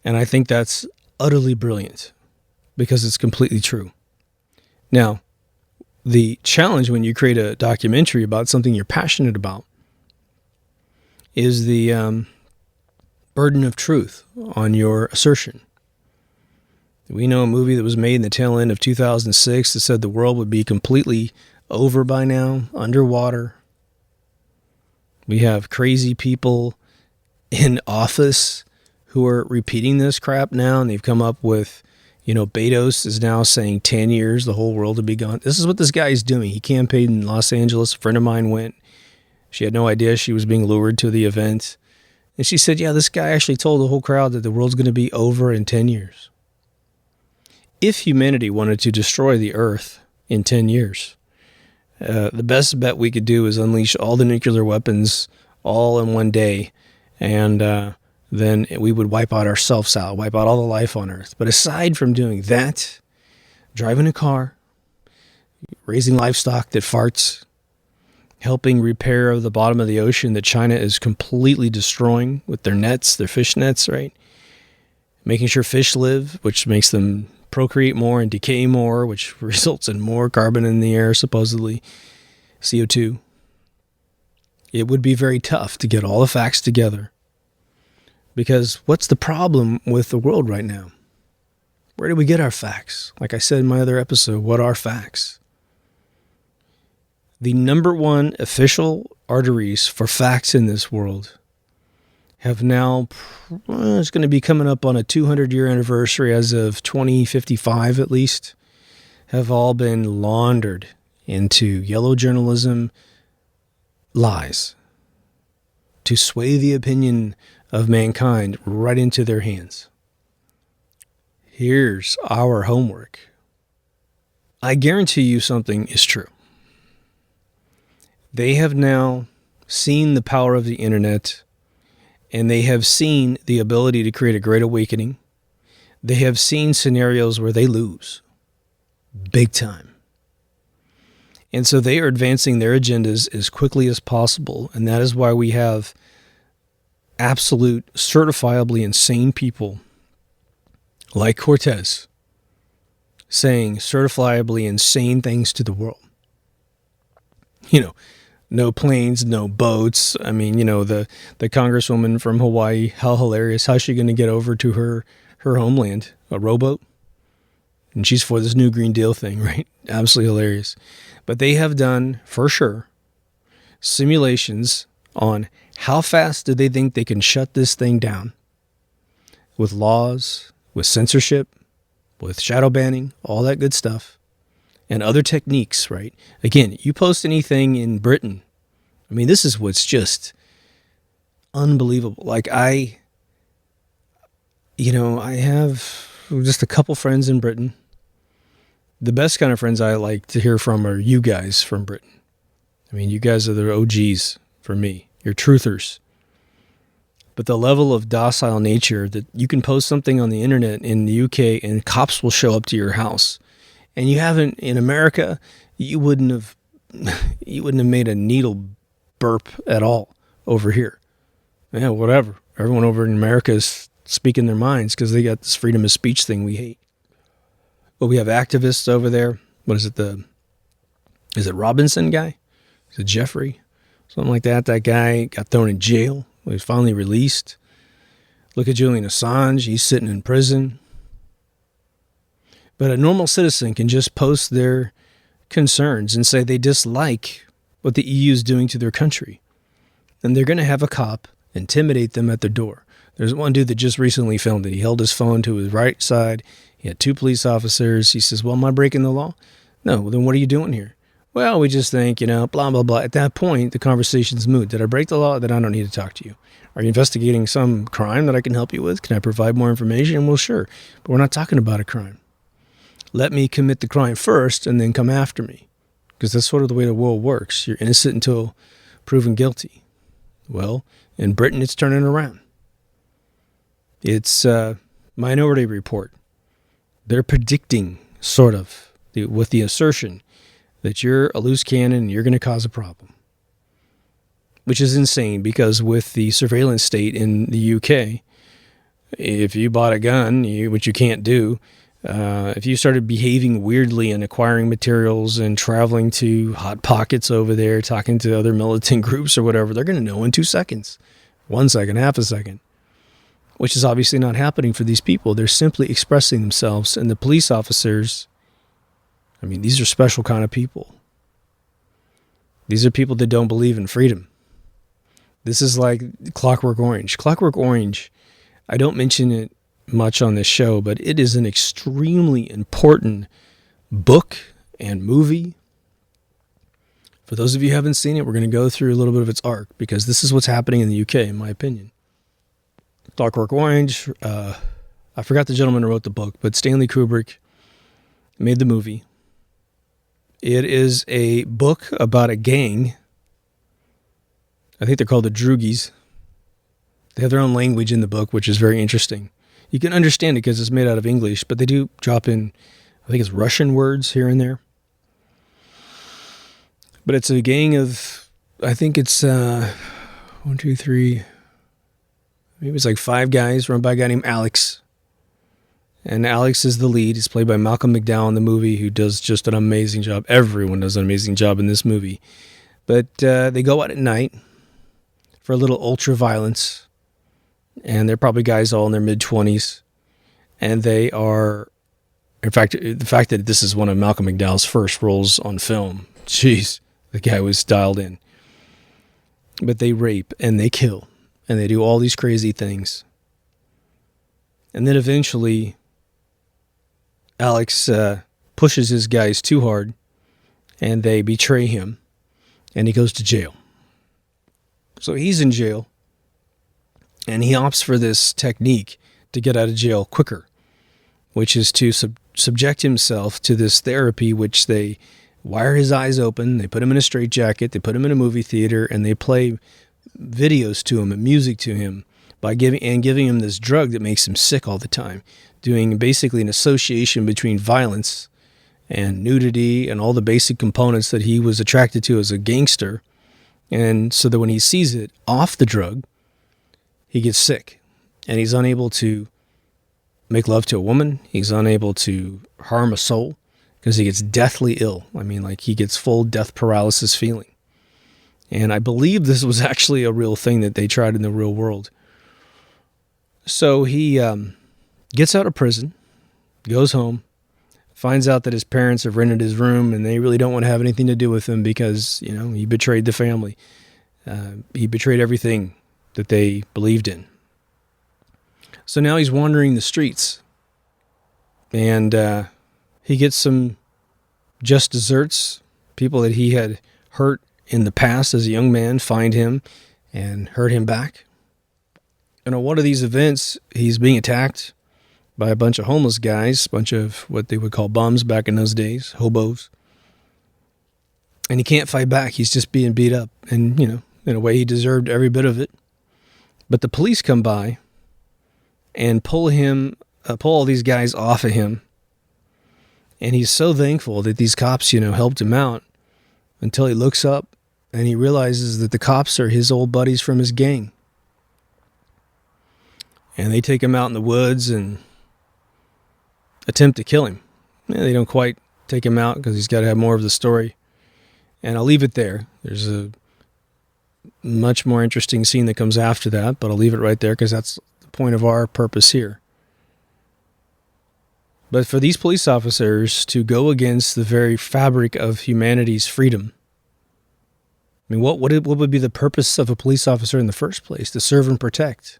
And I think that's utterly brilliant, because it's completely true. Now, the challenge when you create a documentary about something you're passionate about is the burden of truth on your assertion. We know a movie that was made in the tail end of 2006 that said the world would be completely over by now, underwater. We have crazy people in office who are repeating this crap now, and they've come up with, Bezos is now saying 10 years, the whole world will be gone. This is what this guy is doing. He campaigned in Los Angeles. A friend of mine went. She had no idea she was being lured to the event. And she said, yeah, this guy actually told the whole crowd that the world's going to be over in 10 years. If humanity wanted to destroy the earth in 10 years, the best bet we could do is unleash all the nuclear weapons all in one day, and then we would wipe out ourselves out, wipe out all the life on Earth. But aside from doing that, driving a car, raising livestock that farts, helping repair the bottom of the ocean that China is completely destroying with their nets, their fish nets, right? Making sure fish live, which makes them procreate more and decay more, which results in more carbon in the air, supposedly, CO2. It would be very tough to get all the facts together. Because what's the problem with the world right now? Where do we get our facts? Like I said in my other episode, what are facts? The number one official arteries for facts in this world have now, it's going to be coming up on a 200-year anniversary as of 2055 at least, have all been laundered into yellow journalism lies to sway the opinion of mankind right into their hands. Here's our homework. I guarantee you something is true. They have now seen the power of the internet, and they have seen the ability to create a great awakening. They have seen scenarios where they lose big time. And so they are advancing their agendas as quickly as possible, and that is why we have absolute, certifiably insane people like Cortez saying certifiably insane things to the world. No planes, no boats. I mean, the congresswoman from Hawaii, how hilarious. How's she going to get over to her homeland? A rowboat? And she's for this new Green Deal thing, right? Absolutely hilarious. But they have done, for sure, simulations on how fast do they think they can shut this thing down with laws, with censorship, with shadow banning, all that good stuff, and other techniques, right? Again, you post anything in Britain, I mean, this is what's just unbelievable. Like I have just a couple friends in Britain. The best kind of friends I like to hear from are you guys from Britain. I mean, you guys are the OGs for me. You're truthers. But the level of docile nature that you can post something on the internet in the UK and cops will show up to your house. And you haven't, in America, you wouldn't have made a needle burp at all over here. Yeah, whatever. Everyone over in America is speaking their minds because they got this freedom of speech thing we hate. But we have activists over there. What is it? Is it Robinson guy? Is it Jeffrey? Something like that. That guy got thrown in jail. He was finally released. Look at Julian Assange. He's sitting in prison. But a normal citizen can just post their concerns and say they dislike what the EU is doing to their country. And they're going to have a cop intimidate them at their door. There's one dude that just recently filmed it. He held his phone to his right side. He had 2 police officers. He says, well, am I breaking the law? No, well, then what are you doing here? Well, we just think, blah, blah, blah. At that point, the conversation's moot. Did I break the law? Then I don't need to talk to you. Are you investigating some crime that I can help you with? Can I provide more information? Well, sure. But we're not talking about a crime. Let me commit the crime first and then come after me. Because that's sort of the way the world works. You're innocent until proven guilty. Well, in Britain, it's turning around. It's Minority Report. They're predicting, sort of, with the assertion that you're a loose cannon and you're going to cause a problem. Which is insane because with the surveillance state in the UK, if you bought a gun, which you can't do, if you started behaving weirdly and acquiring materials and traveling to hot pockets over there, talking to other militant groups or whatever, they're going to know in 2 seconds, 1 second, half a second, which is obviously not happening for these people. They're simply expressing themselves. And the police officers, these are special kind of people. These are people that don't believe in freedom. This is like Clockwork Orange. Clockwork Orange, I don't mention it much on this show, but it is an extremely important book and movie. For those of you who haven't seen it, we're going to go through a little bit of its arc because this is what's happening in the UK, in my opinion. Clockwork Orange, I forgot the gentleman who wrote the book, but Stanley Kubrick made the movie. It is a book about a gang. I think they're called the Droogies. They have their own language in the book, which is very interesting. You can understand it because it's made out of English, but they do drop in, I think it's Russian words here and there. But it's a gang of, I think it's 1, 2, 3, maybe it's like 5 guys run by a guy named Alex. And Alex is the lead. He's played by Malcolm McDowell in the movie, who does just an amazing job. Everyone does an amazing job in this movie. But they go out at night for a little ultra violence. And they're probably guys all in their mid-20s. And they are, in fact, the fact that this is one of Malcolm McDowell's first roles on film, jeez, the guy was dialed in. But they rape and they kill and they do all these crazy things. And then eventually, Alex pushes his guys too hard and they betray him and he goes to jail. So he's in jail. And he opts for this technique to get out of jail quicker, which is to subject himself to this therapy, which they wire his eyes open, they put him in a straitjacket, they put him in a movie theater, and they play videos to him and music to him by giving him this drug that makes him sick all the time, doing basically an association between violence and nudity and all the basic components that he was attracted to as a gangster. And so that when he sees it off the drug, he gets sick and he's unable to make love to a woman. He's unable to harm a soul because he gets deathly ill. He gets full death paralysis feeling. And I believe this was actually a real thing that they tried in the real world. So he gets out of prison, goes home, finds out that his parents have rented his room and they really don't want to have anything to do with him because, he betrayed the family. He betrayed everything that they believed in. So now he's wandering the streets and he gets some just desserts. People that he had hurt in the past as a young man find him and hurt him back. And on one of these events, he's being attacked by a bunch of homeless guys, a bunch of what they would call bums back in those days, hobos. And he can't fight back. He's just being beat up. And, in a way, he deserved every bit of it. But the police come by and pull all these guys off of him. And he's so thankful that these cops, helped him out until he looks up and he realizes that the cops are his old buddies from his gang. And they take him out in the woods and attempt to kill him. They don't quite take him out because he's got to have more of the story. And I'll leave it there. There's a much more interesting scene that comes after that, but I'll leave it right there because that's the point of our purpose here. But for these police officers to go against the very fabric of humanity's freedom, I mean, what would be the purpose of a police officer in the first place? To serve and protect,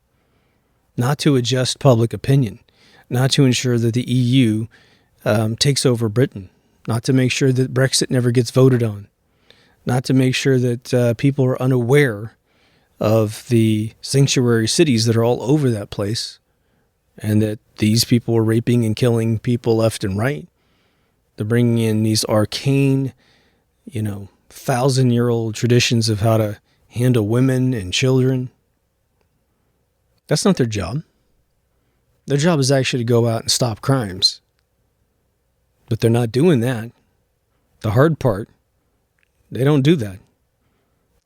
not to adjust public opinion, not to ensure that the EU takes over Britain, not to make sure that Brexit never gets voted on, not to make sure that people are unaware of the sanctuary cities that are all over that place, and that these people are raping and killing people left and right. They're bringing in these arcane, 1,000-year-old traditions of how to handle women and children. That's not their job. Their job is actually to go out and stop crimes. But they're not doing that. The hard part, they don't do that.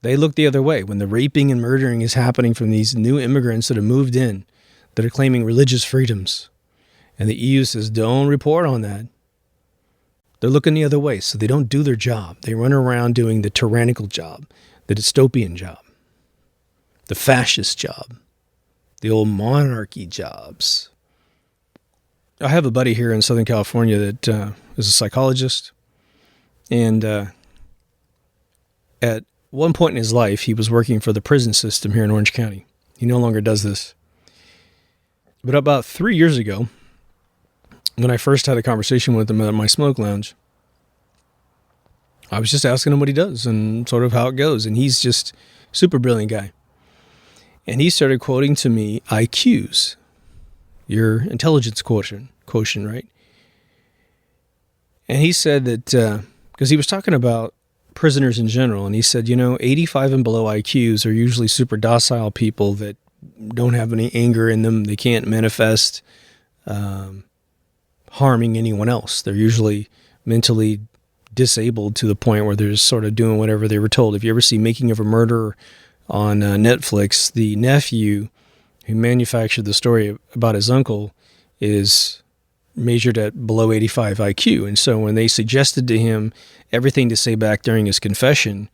They look the other way. When the raping and murdering is happening from these new immigrants that have moved in, that are claiming religious freedoms, and the EU says, don't report on that. They're looking the other way, so they don't do their job. They run around doing the tyrannical job, the dystopian job, the fascist job, the old monarchy jobs. I have a buddy here in Southern California that is a psychologist, and at one point in his life, he was working for the prison system here in Orange County. He no longer does this. But about 3 years ago, when I first had a conversation with him at my smoke lounge, I was just asking him what he does and sort of how it goes. And he's just a super brilliant guy. And he started quoting to me IQs, your intelligence quotient, right? And he said that, because he was talking about prisoners in general, and he said, 85 and below IQs are usually super docile people that don't have any anger in them. They can't manifest harming anyone else. They're usually mentally disabled to the point where they're just sort of doing whatever they were told. If you ever see Making of a Murderer on Netflix, the nephew who manufactured the story about his uncle is measured at below 85 IQ. And so when they suggested to him everything to say back during his confession,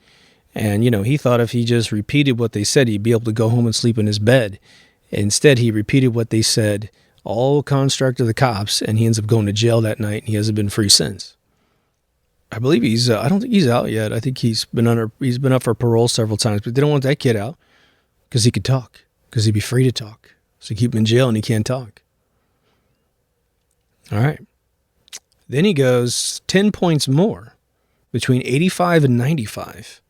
and, he thought if he just repeated what they said, he'd be able to go home and sleep in his bed. Instead, he repeated what they said, all construct of the cops, and he ends up going to jail that night, and he hasn't been free since. I believe I don't think he's out yet. I think he's been up for parole several times, but they don't want that kid out because he could talk, because he'd be free to talk. So keep him in jail and he can't talk. All right. Then he goes 10 points more, between 85 and 95.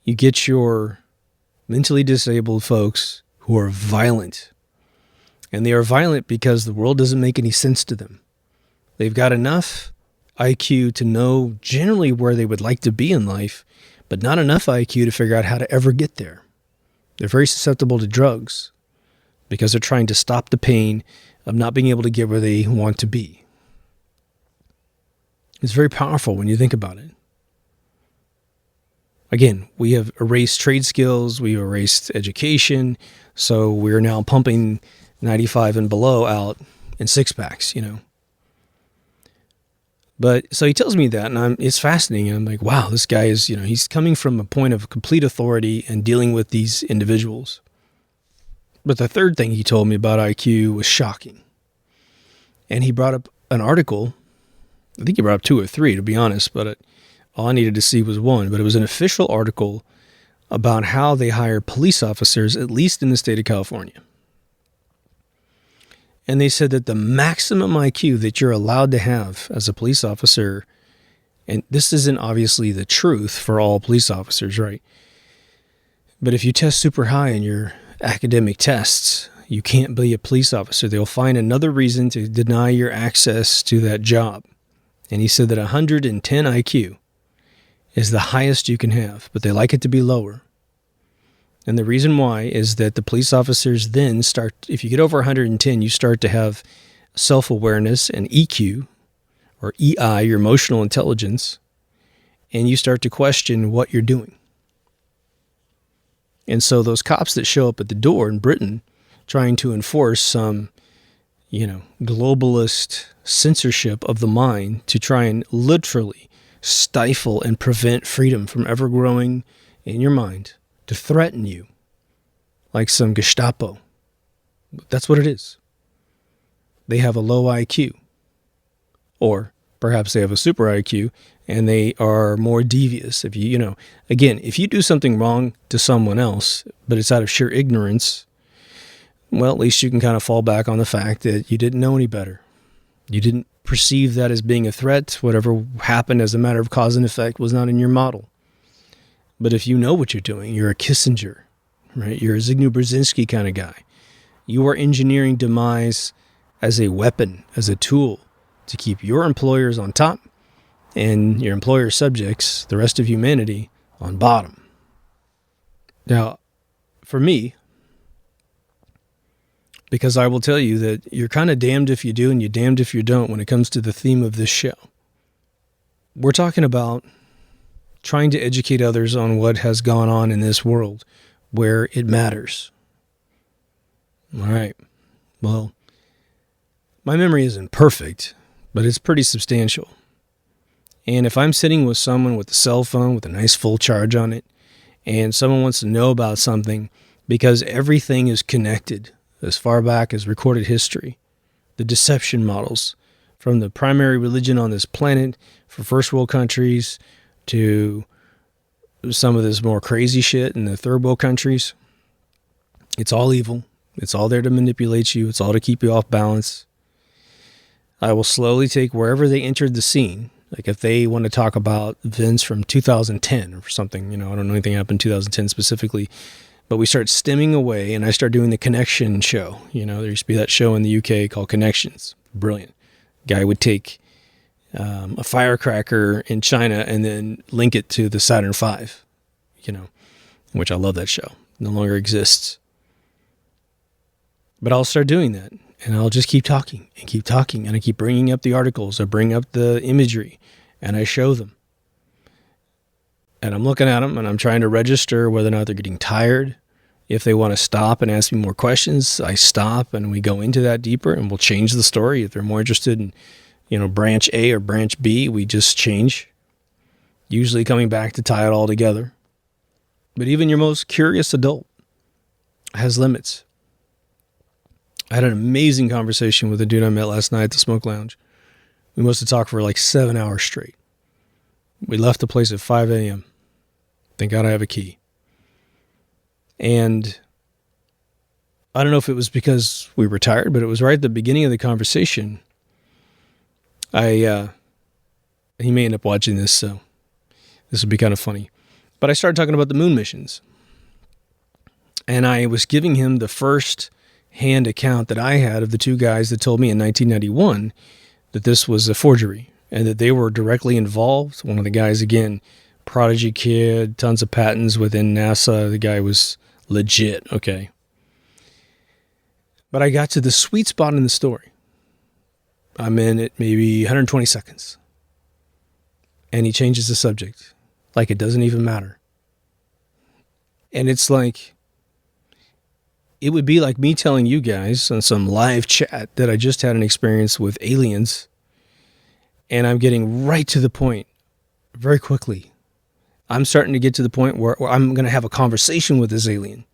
You get your mentally disabled folks who are violent. And they are violent because the world doesn't make any sense to them. They've got enough IQ to know generally where they would like to be in life, but not enough IQ to figure out how to ever get there. They're very susceptible to drugs because they're trying to stop the pain of not being able to get where they want to be. It's very powerful when you think about it. Again, we have erased trade skills, we've erased education, so we're now pumping 95 and below out in six-packs, But so he tells me that, and it's fascinating. And I'm like, wow, this guy is, he's coming from a point of complete authority and dealing with these individuals. But the third thing he told me about IQ was shocking. And he brought up an article. I think he brought up 2 or 3, to be honest, but all I needed to see was one. But it was an official article about how they hire police officers, at least in the state of California. And they said that the maximum IQ that you're allowed to have as a police officer, and this isn't obviously the truth for all police officers, right? But if you test super high in your academic tests, you can't be a police officer. They'll find another reason to deny your access to that job. And he said that 110 IQ is the highest you can have, but they like it to be lower. And the reason why is that the police officers then start, if you get over 110, you start to have self-awareness and EQ, or EI, your emotional intelligence, and you start to question what you're doing. And so those cops that show up at the door in Britain trying to enforce some, globalist censorship of the mind to try and literally stifle and prevent freedom from ever growing in your mind, to threaten you like some Gestapo. That's what it is. They have a low IQ. Or perhaps they have a super IQ and they are more devious. If again, if you do something wrong to someone else, but it's out of sheer ignorance, well, at least you can kind of fall back on the fact that you didn't know any better. You didn't perceive that as being a threat. Whatever happened as a matter of cause and effect was not in your model. But if you know what you're doing, you're a Kissinger, right? You're a Zbigniew Brzezinski kind of guy. You are engineering demise as a weapon, as a tool to keep your employers on top and your employer subjects, the rest of humanity, on bottom. Now, for me, because I will tell you that you're kind of damned if you do and you're damned if you don't when it comes to the theme of this show. We're talking about trying to educate others on what has gone on in this world where it matters. All right. Well, my memory isn't perfect, but it's pretty substantial. And if I'm sitting with someone with a cell phone with a nice full charge on it, and someone wants to know about something because everything is connected as far back as recorded history, the deception models from the primary religion on this planet for first world countries to some of this more crazy shit in the third world countries, it's all evil. It's all there to manipulate you. It's all to keep you off balance. I will slowly take wherever they entered the scene. Like if they want to talk about events from 2010 or something, I don't know anything happened in 2010 specifically, but we start stemming away and I start doing the connection show. There used to be that show in the UK called Connections. Brilliant. Guy would take a firecracker in China and then link it to the Saturn V, which I love that show. No longer exists. But I'll start doing that, and I'll just keep talking, and I keep bringing up the articles, I bring up the imagery, and I show them. And I'm looking at them, and I'm trying to register whether or not they're getting tired. If they want to stop and ask me more questions, I stop, and we go into that deeper, and we'll change the story. If they're more interested in, branch A or branch B, we just change, usually coming back to tie it all together. But even your most curious adult has limits. I had an amazing conversation with a dude I met last night at the Smoke Lounge. We must have talked for like 7 hours straight. We left the place at 5 a.m. Thank God I have a key. And I don't know if it was because we were tired, but it was right at the beginning of the conversation. He may end up watching this, so this would be kind of funny. But I started talking about the moon missions. And I was giving him the first hand account that I had of the two guys that told me in 1991 that this was a forgery and that they were directly involved. One of the guys, again, prodigy kid, tons of patents within NASA. The guy was legit, okay. But I got to the sweet spot in the story. I'm in it maybe 120 seconds. And he changes the subject. Like it doesn't even matter. And it's like, it would be like me telling you guys on some live chat that I just had an experience with aliens, and I'm getting right to the point very quickly. I'm starting to get to the point where I'm going to have a conversation with this alien,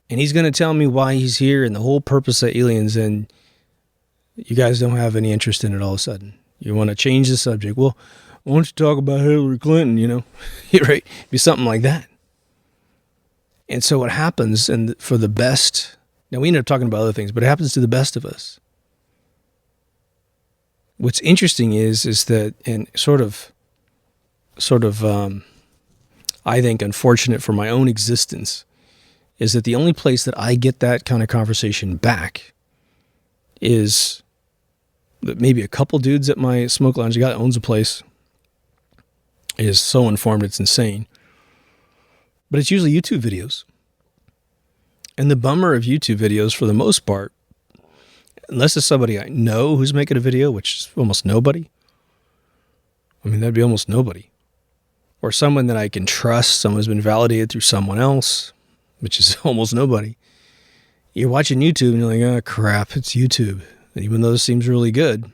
and he's going to tell me why he's here and the whole purpose of aliens, and you guys don't have any interest in it all of a sudden. You want to change the subject. Well, why don't you talk about Hillary Clinton, right? Be something like that. And so what happens, and for the best, now we end up talking about other things, but it happens to the best of us. What's interesting is that, and sort of, I think unfortunate for my own existence, is that the only place that I get that kind of conversation back is that maybe a couple dudes at my smoke lounge, the guy that owns a place, is so informed it's insane. But it's usually YouTube videos. And the bummer of YouTube videos, for the most part, unless it's somebody I know who's making a video, which is almost nobody. That'd be almost nobody. Or someone that I can trust, someone who's been validated through someone else, which is almost nobody. You're watching YouTube and you're like, oh crap, it's YouTube. And even though this seems really good,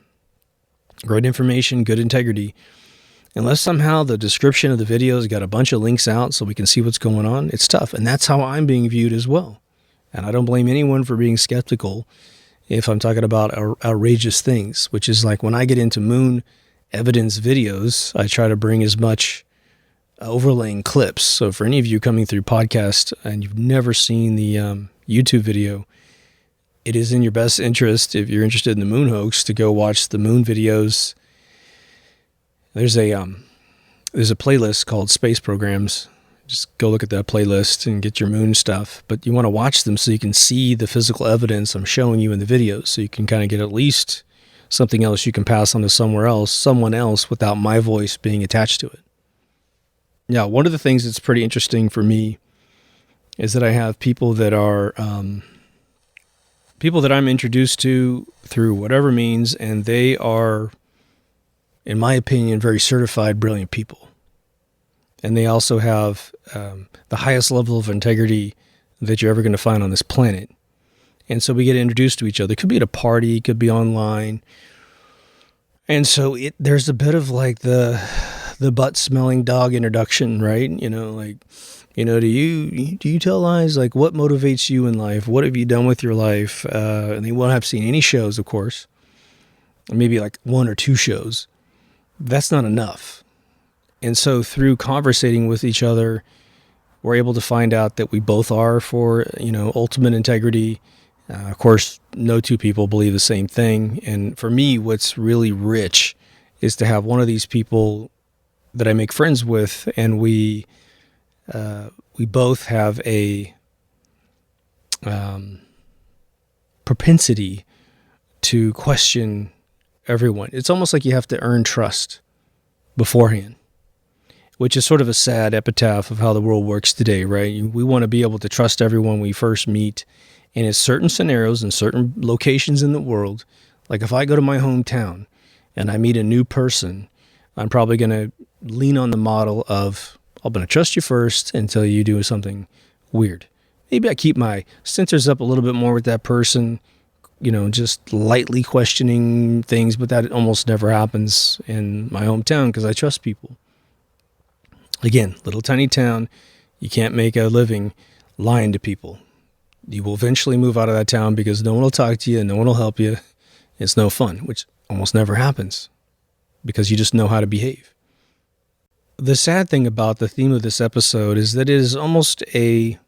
great information, good integrity, unless somehow the description of the video has got a bunch of links out so we can see what's going on, it's tough. And that's how I'm being viewed as well. And I don't blame anyone for being skeptical if I'm talking about outrageous things, which is like when I get into moon evidence videos, I try to bring as much overlaying clips. So for any of you coming through podcast and you've never seen the YouTube video, it is in your best interest, if you're interested in the moon hoax, to go watch the moon videos. There's a playlist called Space Programs. Just go look at that playlist and get your moon stuff. But you want to watch them so you can see the physical evidence I'm showing you in the videos, so you can kind of get at least something else you can pass on to someone else without my voice being attached to it. Now, one of the things that's pretty interesting for me is that I have people that are people that I'm introduced to through whatever means, and they are, in my opinion, very certified, brilliant people. And they also have the highest level of integrity that you're ever going to find on this planet. And so we get introduced to each other. It could be at a party, it could be online. And so there's a bit of like the butt-smelling dog introduction, right? Do you tell lies? Like, what motivates you in life? What have you done with your life? And they won't have seen any shows, of course. Maybe like 1 or 2 shows. That's not enough. And so through conversating with each other, we're able to find out that we both are for, ultimate integrity. Of course, no two people believe the same thing. And for me, what's really rich is to have one of these people that I make friends with, and we both have a propensity to question everyone. It's almost like you have to earn trust beforehand, which is sort of a sad epitaph of how the world works today, right? We want to be able to trust everyone we first meet. And in certain scenarios, in certain locations in the world, like if I go to my hometown and I meet a new person, I'm probably going to lean on the model of, I'm going to trust you first until you do something weird. Maybe I keep my sensors up a little bit more with that person, just lightly questioning things, but that almost never happens in my hometown because I trust people. Again, little tiny town, you can't make a living lying to people. You will eventually move out of that town because no one will talk to you and no one will help you. It's no fun, which almost never happens because you just know how to behave. The sad thing about the theme of this episode is that it is almost an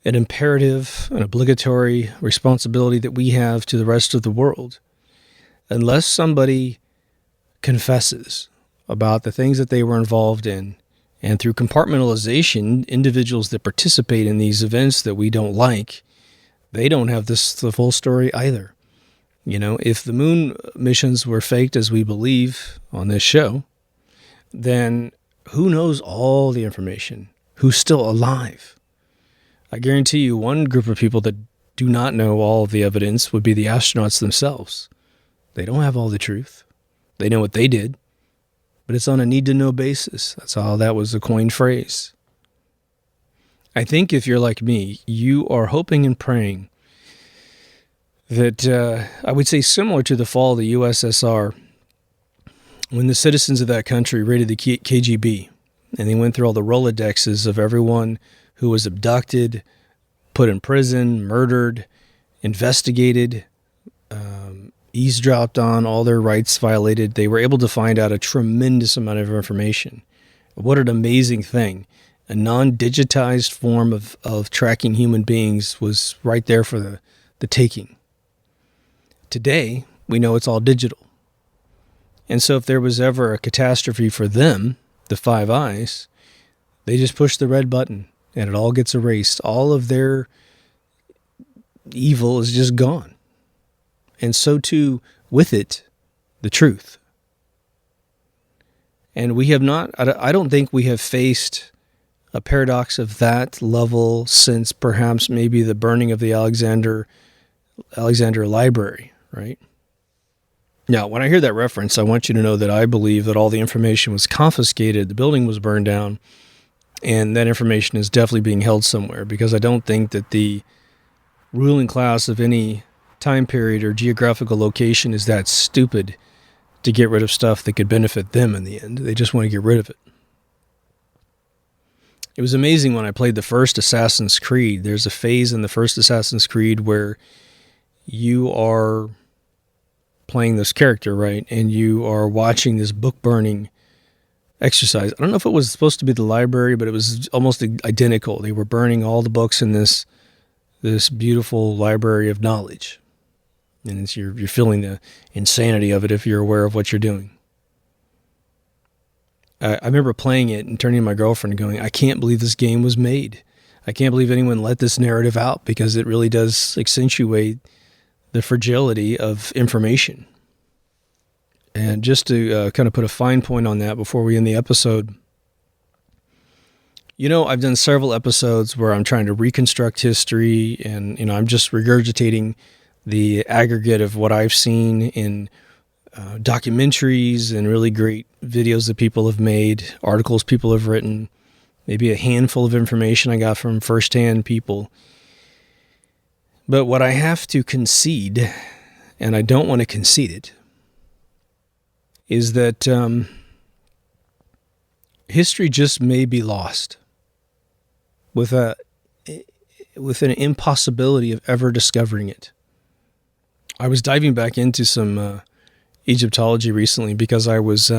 imperative, an obligatory responsibility that we have to the rest of the world. Unless somebody confesses about the things that they were involved in, and through compartmentalization, individuals that participate in these events that we don't like, they don't have the full story either. If the moon missions were faked as we believe on this show, then who knows all the information? Who's still alive? I guarantee you one group of people that do not know all of the evidence would be the astronauts themselves. They don't have all the truth. They know what they did, but it's on a need-to-know basis. That's how that was a coined phrase. I think if you're like me, you are hoping and praying that, I would say similar to the fall of the USSR, when the citizens of that country raided the KGB, and they went through all the Rolodexes of everyone who was abducted, put in prison, murdered, investigated, eavesdropped on, all their rights violated, they were able to find out a tremendous amount of information. What an amazing thing. A non-digitized form of tracking human beings was right there for the taking. Today, we know it's all digital. And so if there was ever a catastrophe for them, the Five Eyes, they just push the red button and it all gets erased. All of their evil is just gone. And so too, with it, the truth. And we have not, I don't think we have faced a paradox of that level since perhaps maybe the burning of the Alexandria Library, right? Now, when I hear that reference, I want you to know that I believe that all the information was confiscated, the building was burned down, and that information is definitely being held somewhere, because I don't think that the ruling class of any time period or geographical location is that stupid to get rid of stuff that could benefit them in the end. They just want to get rid of it. It was amazing when I played the first Assassin's Creed. There's a phase in the first Assassin's Creed where you are playing this character, right? And you are watching this book burning exercise. I don't know if it was supposed to be the library, but it was almost identical. They were burning all the books in this beautiful library of knowledge. And you're feeling the insanity of it if you're aware of what you're doing. I remember playing it and turning to my girlfriend and going, I can't believe this game was made. I can't believe anyone let this narrative out, because it really does accentuate the fragility of information. And just to kind of put a fine point on that before we end the episode, I've done several episodes where I'm trying to reconstruct history, and I'm just regurgitating the aggregate of what I've seen in documentaries and really great videos that people have made, articles people have written, maybe a handful of information I got from firsthand people. But what I have to concede, and I don't want to concede it, is that history just may be lost with an impossibility of ever discovering it. I was diving back into some Egyptology recently because I was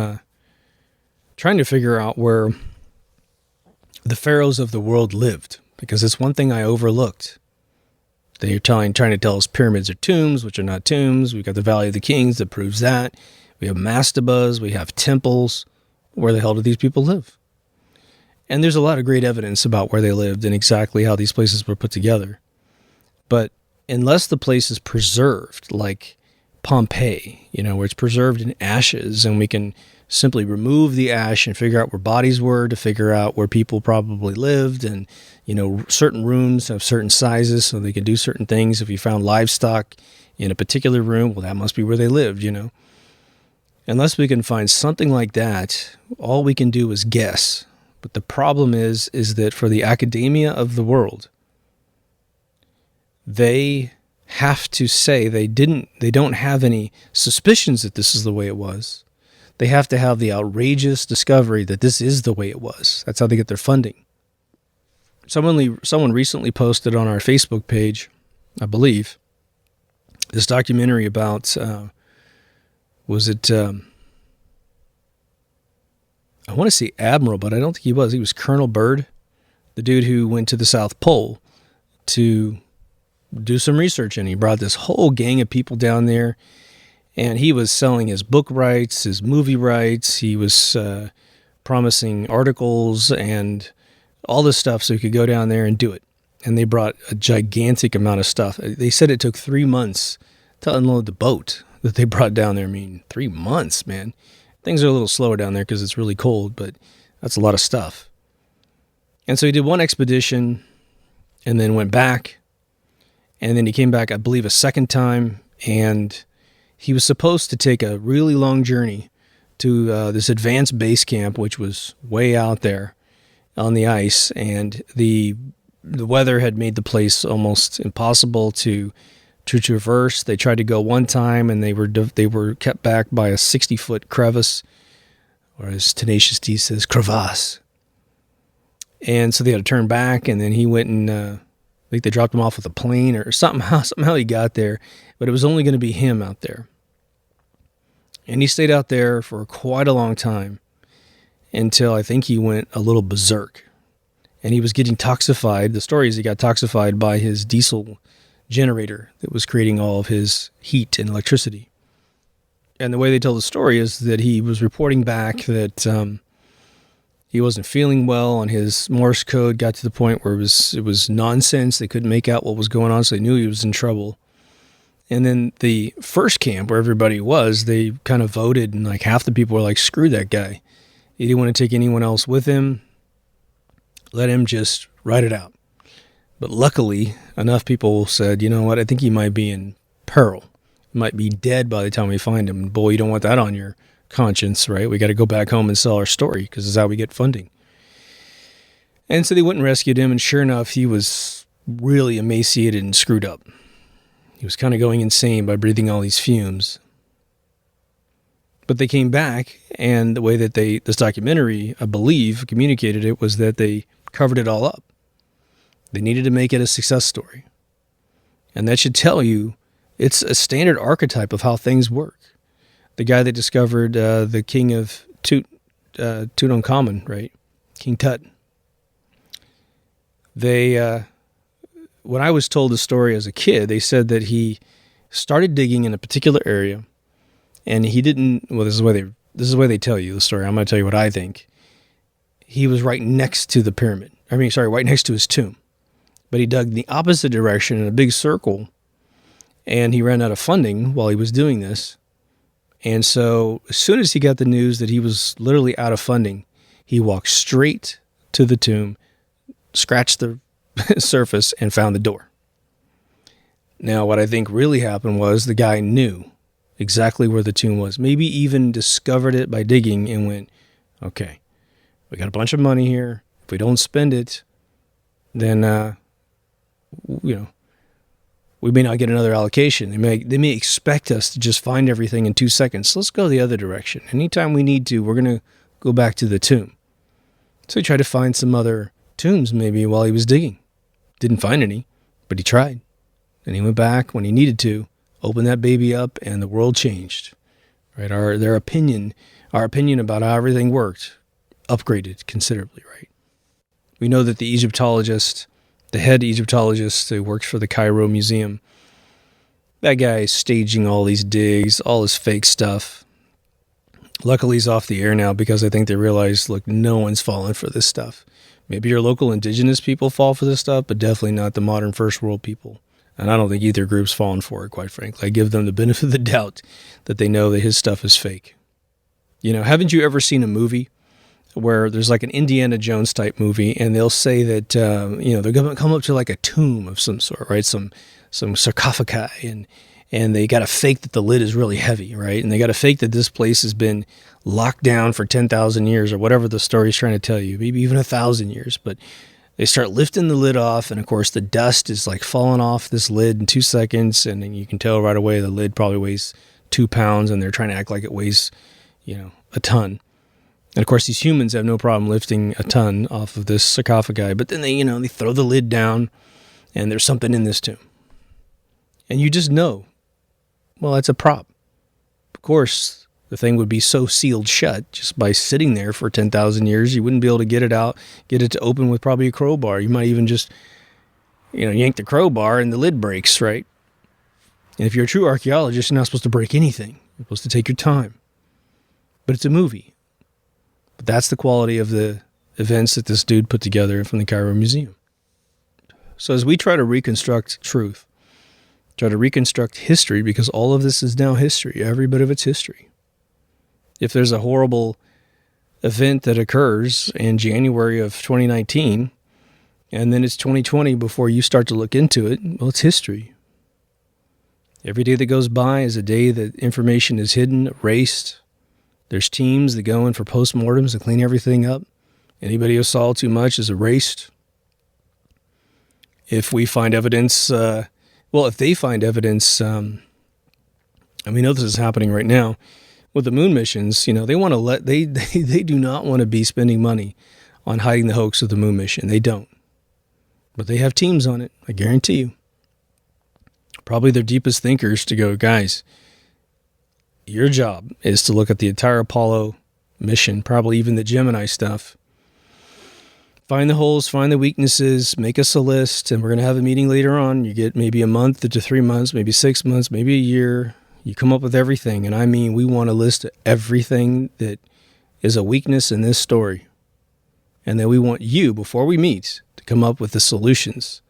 trying to figure out where the pharaohs of the world lived, because it's one thing I overlooked. They're trying to tell us pyramids are tombs, which are not tombs. We've got the Valley of the Kings that proves that. We have mastabas, we have temples. Where the hell do these people live? And there's a lot of great evidence about where they lived and exactly how these places were put together. But unless the place is preserved, like Pompeii, where it's preserved in ashes, and we can simply remove the ash and figure out where bodies were, to figure out where people probably lived, and certain rooms have certain sizes so they can do certain things. If you found livestock in a particular room, well, that must be where they lived. Unless we can find something like that, all we can do is guess. But the problem is that for the academia of the world, they have to say they don't have any suspicions that this is the way it was. They have to have the outrageous discovery that this is the way it was. That's how they get their funding. Someone recently posted on our Facebook page, I believe, this documentary about, I want to say Admiral, but I don't think he was. He was Colonel Byrd, the dude who went to the South Pole to do some research, and he brought this whole gang of people down there, and he was selling his book rights, his movie rights. He was promising articles and all this stuff so he could go down there and do it. And they brought a gigantic amount of stuff. They said it took 3 months to unload the boat that they brought down there. I mean, 3 months, man. Things are a little slower down there because it's really cold, but that's a lot of stuff. And so he did one expedition and then went back. And then he came back, I believe, a second time. And he was supposed to take a really long journey to this advanced base camp, which was way out there on the ice. And the weather had made the place almost impossible to traverse. They tried to go one time, and they were kept back by a 60-foot crevice, or as Tenacious D says, crevasse. And so they had to turn back, and then he went and I think they dropped him off with a plane or somehow he got there, but it was only going to be him out there. And he stayed out there for quite a long time until I think he went a little berserk. And he was getting toxified. The story is he got toxified by his diesel generator that was creating all of his heat and electricity. And the way they tell the story is that he was reporting back that he wasn't feeling well, and his Morse code got to the point where it was nonsense. They couldn't make out what was going on, so they knew he was in trouble. And then the first camp where everybody was, they kind of voted, and like half the people were like, screw that guy. He didn't want to take anyone else with him. Let him just ride it out. But luckily, enough people said, you know what, I think he might be in peril. He might be dead by the time we find him. And boy, you don't want that on your conscience, right? We got to go back home and sell our story because this is how we get funding. And so they went and rescued him, and sure enough, he was really emaciated and screwed up. He was kind of going insane by breathing all these fumes. But they came back, and the way that this documentary, I believe, communicated it was that they covered it all up. They needed to make it a success story. And that should tell you It's a standard archetype of how things work. The guy that discovered the king of Tutankhamun, right? King Tut. When I was told the story as a kid, they said that he started digging in a particular area, and he didn't. Well, this is why they tell you the story. I'm going to tell you what I think. He was right next to the pyramid. Right next to his tomb. But he dug in the opposite direction in a big circle, and he ran out of funding while he was doing this. And so as soon as he got the news that he was literally out of funding, he walked straight to the tomb, scratched the surface, and found the door. Now, what I think really happened was the guy knew exactly where the tomb was, maybe even discovered it by digging and went, okay, we got a bunch of money here. If we don't spend it, then, we may not get another allocation. They may expect us to just find everything in 2 seconds. So let's go the other direction. Anytime we need to, we're going to go back to the tomb. So he tried to find some other tombs maybe while he was digging. Didn't find any, but he tried. And he went back when he needed to, opened that baby up, and the world changed. Right? Our opinion about how everything worked upgraded considerably, right? We know that the head Egyptologist who works for the Cairo Museum, that guy is staging all these digs, all this fake stuff. Luckily, he's off the air now because I think they realize, look, no one's falling for this stuff. Maybe your local indigenous people fall for this stuff, but definitely not the modern first world people. And I don't think either group's fallen for it, quite frankly. I give them the benefit of the doubt that they know that his stuff is fake. Haven't you ever seen a movie where there's like an Indiana Jones type movie, and they'll say that, they're going to come up to like a tomb of some sort, right? Some sarcophagi, and they got to fake that the lid is really heavy, right? And they got to fake that this place has been locked down for 10,000 years or whatever the story's trying to tell you, maybe even 1,000 years. But they start lifting the lid off, and of course the dust is like falling off this lid in 2 seconds, and then you can tell right away the lid probably weighs 2 pounds, and they're trying to act like it weighs, a ton. And of course, these humans have no problem lifting a ton off of this sarcophagi, but then they throw the lid down, and there's something in this tomb. And you just know, well, that's a prop. Of course, the thing would be so sealed shut just by sitting there for 10,000 years, you wouldn't be able to get it to open with probably a crowbar. You might even just, yank the crowbar and the lid breaks, right? And if you're a true archaeologist, you're not supposed to break anything. You're supposed to take your time. But it's a movie. But that's the quality of the events that this dude put together from the Cairo Museum. So as we try to reconstruct truth, try to reconstruct history, because all of this is now history, every bit of it's history. If there's a horrible event that occurs in January of 2019, and then it's 2020 before you start to look into it, well, it's history. Every day that goes by is a day that information is hidden, erased. There's teams that go in for postmortems to clean everything up. Anybody who saw too much is erased. If we find evidence, if they find evidence, and we know this is happening right now with the moon missions, they want to they do not want to be spending money on hiding the hoax of the moon mission. They don't. But they have teams on it, I guarantee you. Probably their deepest thinkers to go, guys, your job is to look at the entire Apollo mission, probably even the Gemini stuff. Find the holes, find the weaknesses, make us a list, and we're going to have a meeting later on. You get maybe a month to 3 months, maybe 6 months, maybe a year. You come up with everything, and we want a list of everything that is a weakness in this story. And then we want you, before we meet, to come up with the solutions.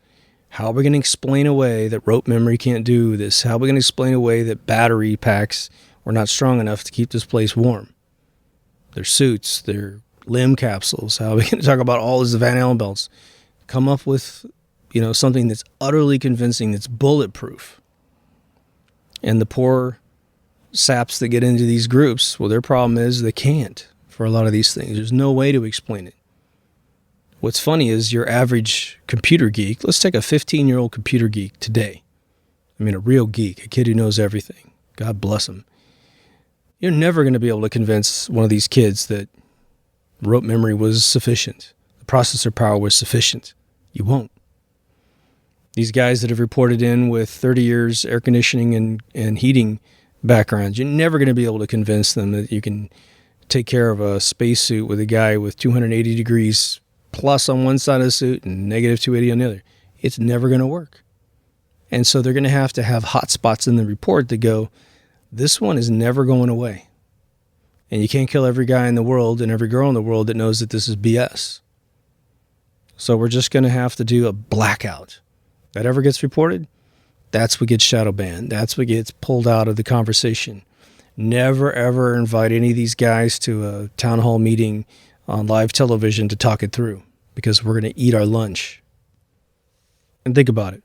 How are we going to explain away that rope memory can't do this? How are we going to explain away that battery packs were not strong enough to keep this place warm? Their suits, their limb capsules. How are we going to talk about all these Van Allen belts? Come up with, something that's utterly convincing, that's bulletproof. And the poor saps that get into these groups, well, their problem is they can't for a lot of these things. There's no way to explain it. What's funny is your average computer geek, let's take a 15-year-old computer geek today. A real geek, a kid who knows everything. God bless him. You're never going to be able to convince one of these kids that rope memory was sufficient, the processor power was sufficient. You won't. These guys that have reported in with 30 years air conditioning and heating backgrounds, you're never going to be able to convince them that you can take care of a spacesuit with a guy with 280 degrees plus on one side of the suit and negative 280 on the other. It's never going to work. And so they're going to have hot spots in the report that go, this one is never going away. And you can't kill every guy in the world and every girl in the world that knows that this is BS. So we're just going to have to do a blackout. That ever gets reported, that's what gets shadow banned. That's what gets pulled out of the conversation. Never, ever invite any of these guys to a town hall meeting on live television to talk it through, because we're going to eat our lunch. And think about it.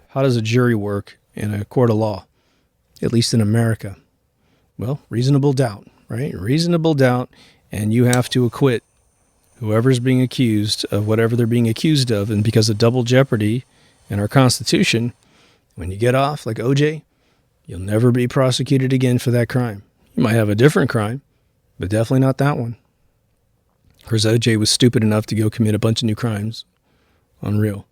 How does a jury work in a court of law, at least in America? Well, reasonable doubt, right? Reasonable doubt, and you have to acquit whoever's being accused of whatever they're being accused of. And because of double jeopardy in our Constitution, when you get off, like OJ, you'll never be prosecuted again for that crime. You might have a different crime, but definitely not that one. Because OJ was stupid enough to go commit a bunch of new crimes. Unreal.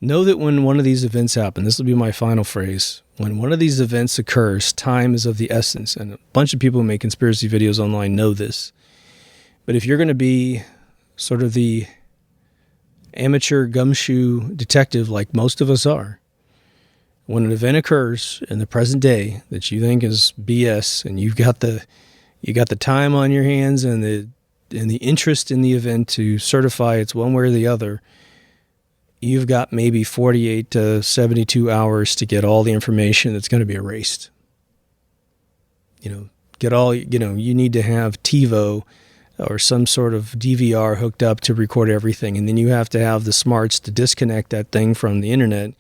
Know that when one of these events happen, this will be my final phrase, when one of these events occurs, time is of the essence. And a bunch of people who make conspiracy videos online know this. But if you're going to be sort of the amateur gumshoe detective like most of us are, when an event occurs in the present day that you think is BS, and you got the time on your hands and the interest in the event to certify it's one way or the other, you've got maybe 48 to 72 hours to get all the information that's going to be erased. You need to have TiVo or some sort of DVR hooked up to record everything. And then you have to have the smarts to disconnect that thing from the internet,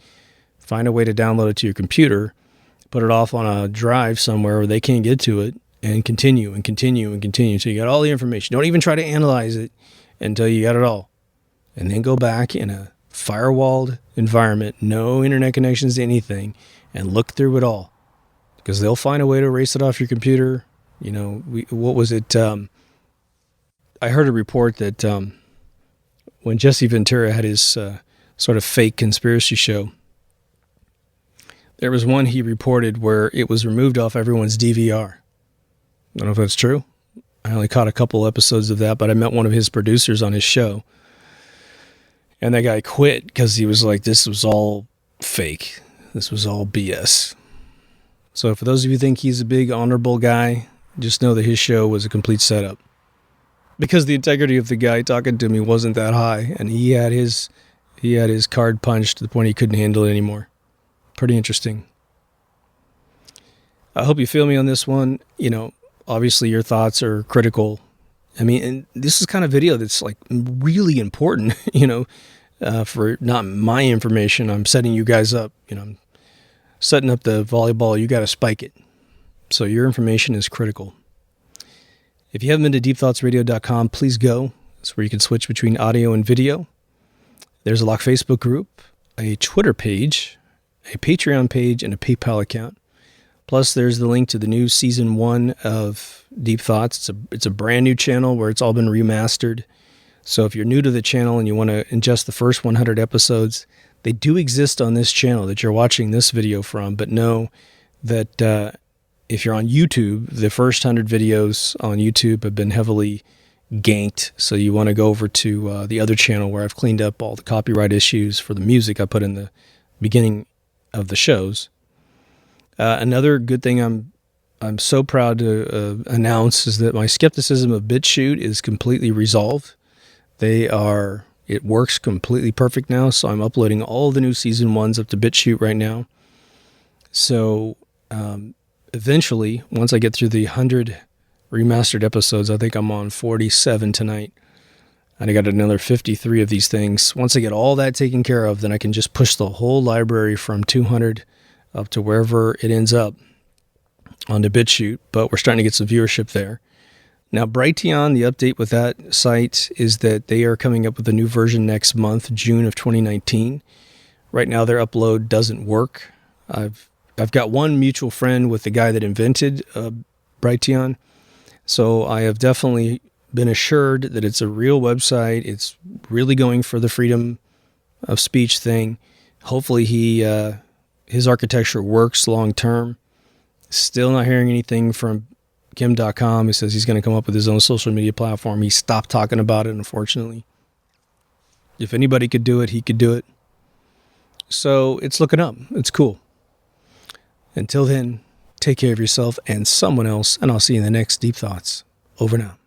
find a way to download it to your computer, put it off on a drive somewhere where they can't get to it, and continue and continue and continue. So you got all the information. Don't even try to analyze it until you got it all. And then go back in a firewalled environment, no internet connections to anything, and look through it all. Because they'll find a way to erase it off your computer. What was it? I heard a report that when Jesse Ventura had his sort of fake conspiracy show, there was one he reported where it was removed off everyone's DVR. I don't know if that's true. I only caught a couple episodes of that, but I met one of his producers on his show. And that guy quit because he was like, this was all fake. This was all BS. So for those of you who think he's a big, honorable guy, just know that his show was a complete setup. Because the integrity of the guy talking to me wasn't that high, and he had his card punched to the point he couldn't handle it anymore. Pretty interesting. I hope you feel me on this one. Obviously your thoughts are critical. I mean, and this is kind of video that's like really important, for not my information. I'm setting you guys up, I'm setting up the volleyball. You got to spike it. So your information is critical. If you haven't been to deepthoughtsradio.com, please go. It's where you can switch between audio and video. There's a locked Facebook group, a Twitter page, a Patreon page, and a PayPal account. Plus, there's the link to the new Season 1 of Deep Thoughts. It's a brand new channel where it's all been remastered. So if you're new to the channel and you want to ingest the first 100 episodes, they do exist on this channel that you're watching this video from. But know that if you're on YouTube, the first 100 videos on YouTube have been heavily ganked. So you want to go over to the other channel where I've cleaned up all the copyright issues for the music I put in the beginning of the shows. Another good thing I'm so proud to announce is that my skepticism of BitChute is completely resolved. It works completely perfect now, so I'm uploading all the new Season 1s up to BitChute right now. So eventually, once I get through the 100 remastered episodes, I think I'm on 47 tonight, and I got another 53 of these things. Once I get all that taken care of, then I can just push the whole library from 200 up to wherever it ends up onto BitChute, but we're starting to get some viewership there. Now, Brighteon, the update with that site is that they are coming up with a new version next month, June of 2019. Right now, their upload doesn't work. I've got one mutual friend with the guy that invented Brighteon, so I have definitely been assured that it's a real website. It's really going for the freedom of speech thing. Hopefully his architecture works long term. Still not hearing anything from Kim.com. He says he's going to come up with his own social media platform. He stopped talking about it, unfortunately. If anybody could do it, he could do it. So it's looking up. It's cool. Until then, take care of yourself and someone else, and I'll see you in the next Deep Thoughts. Over now.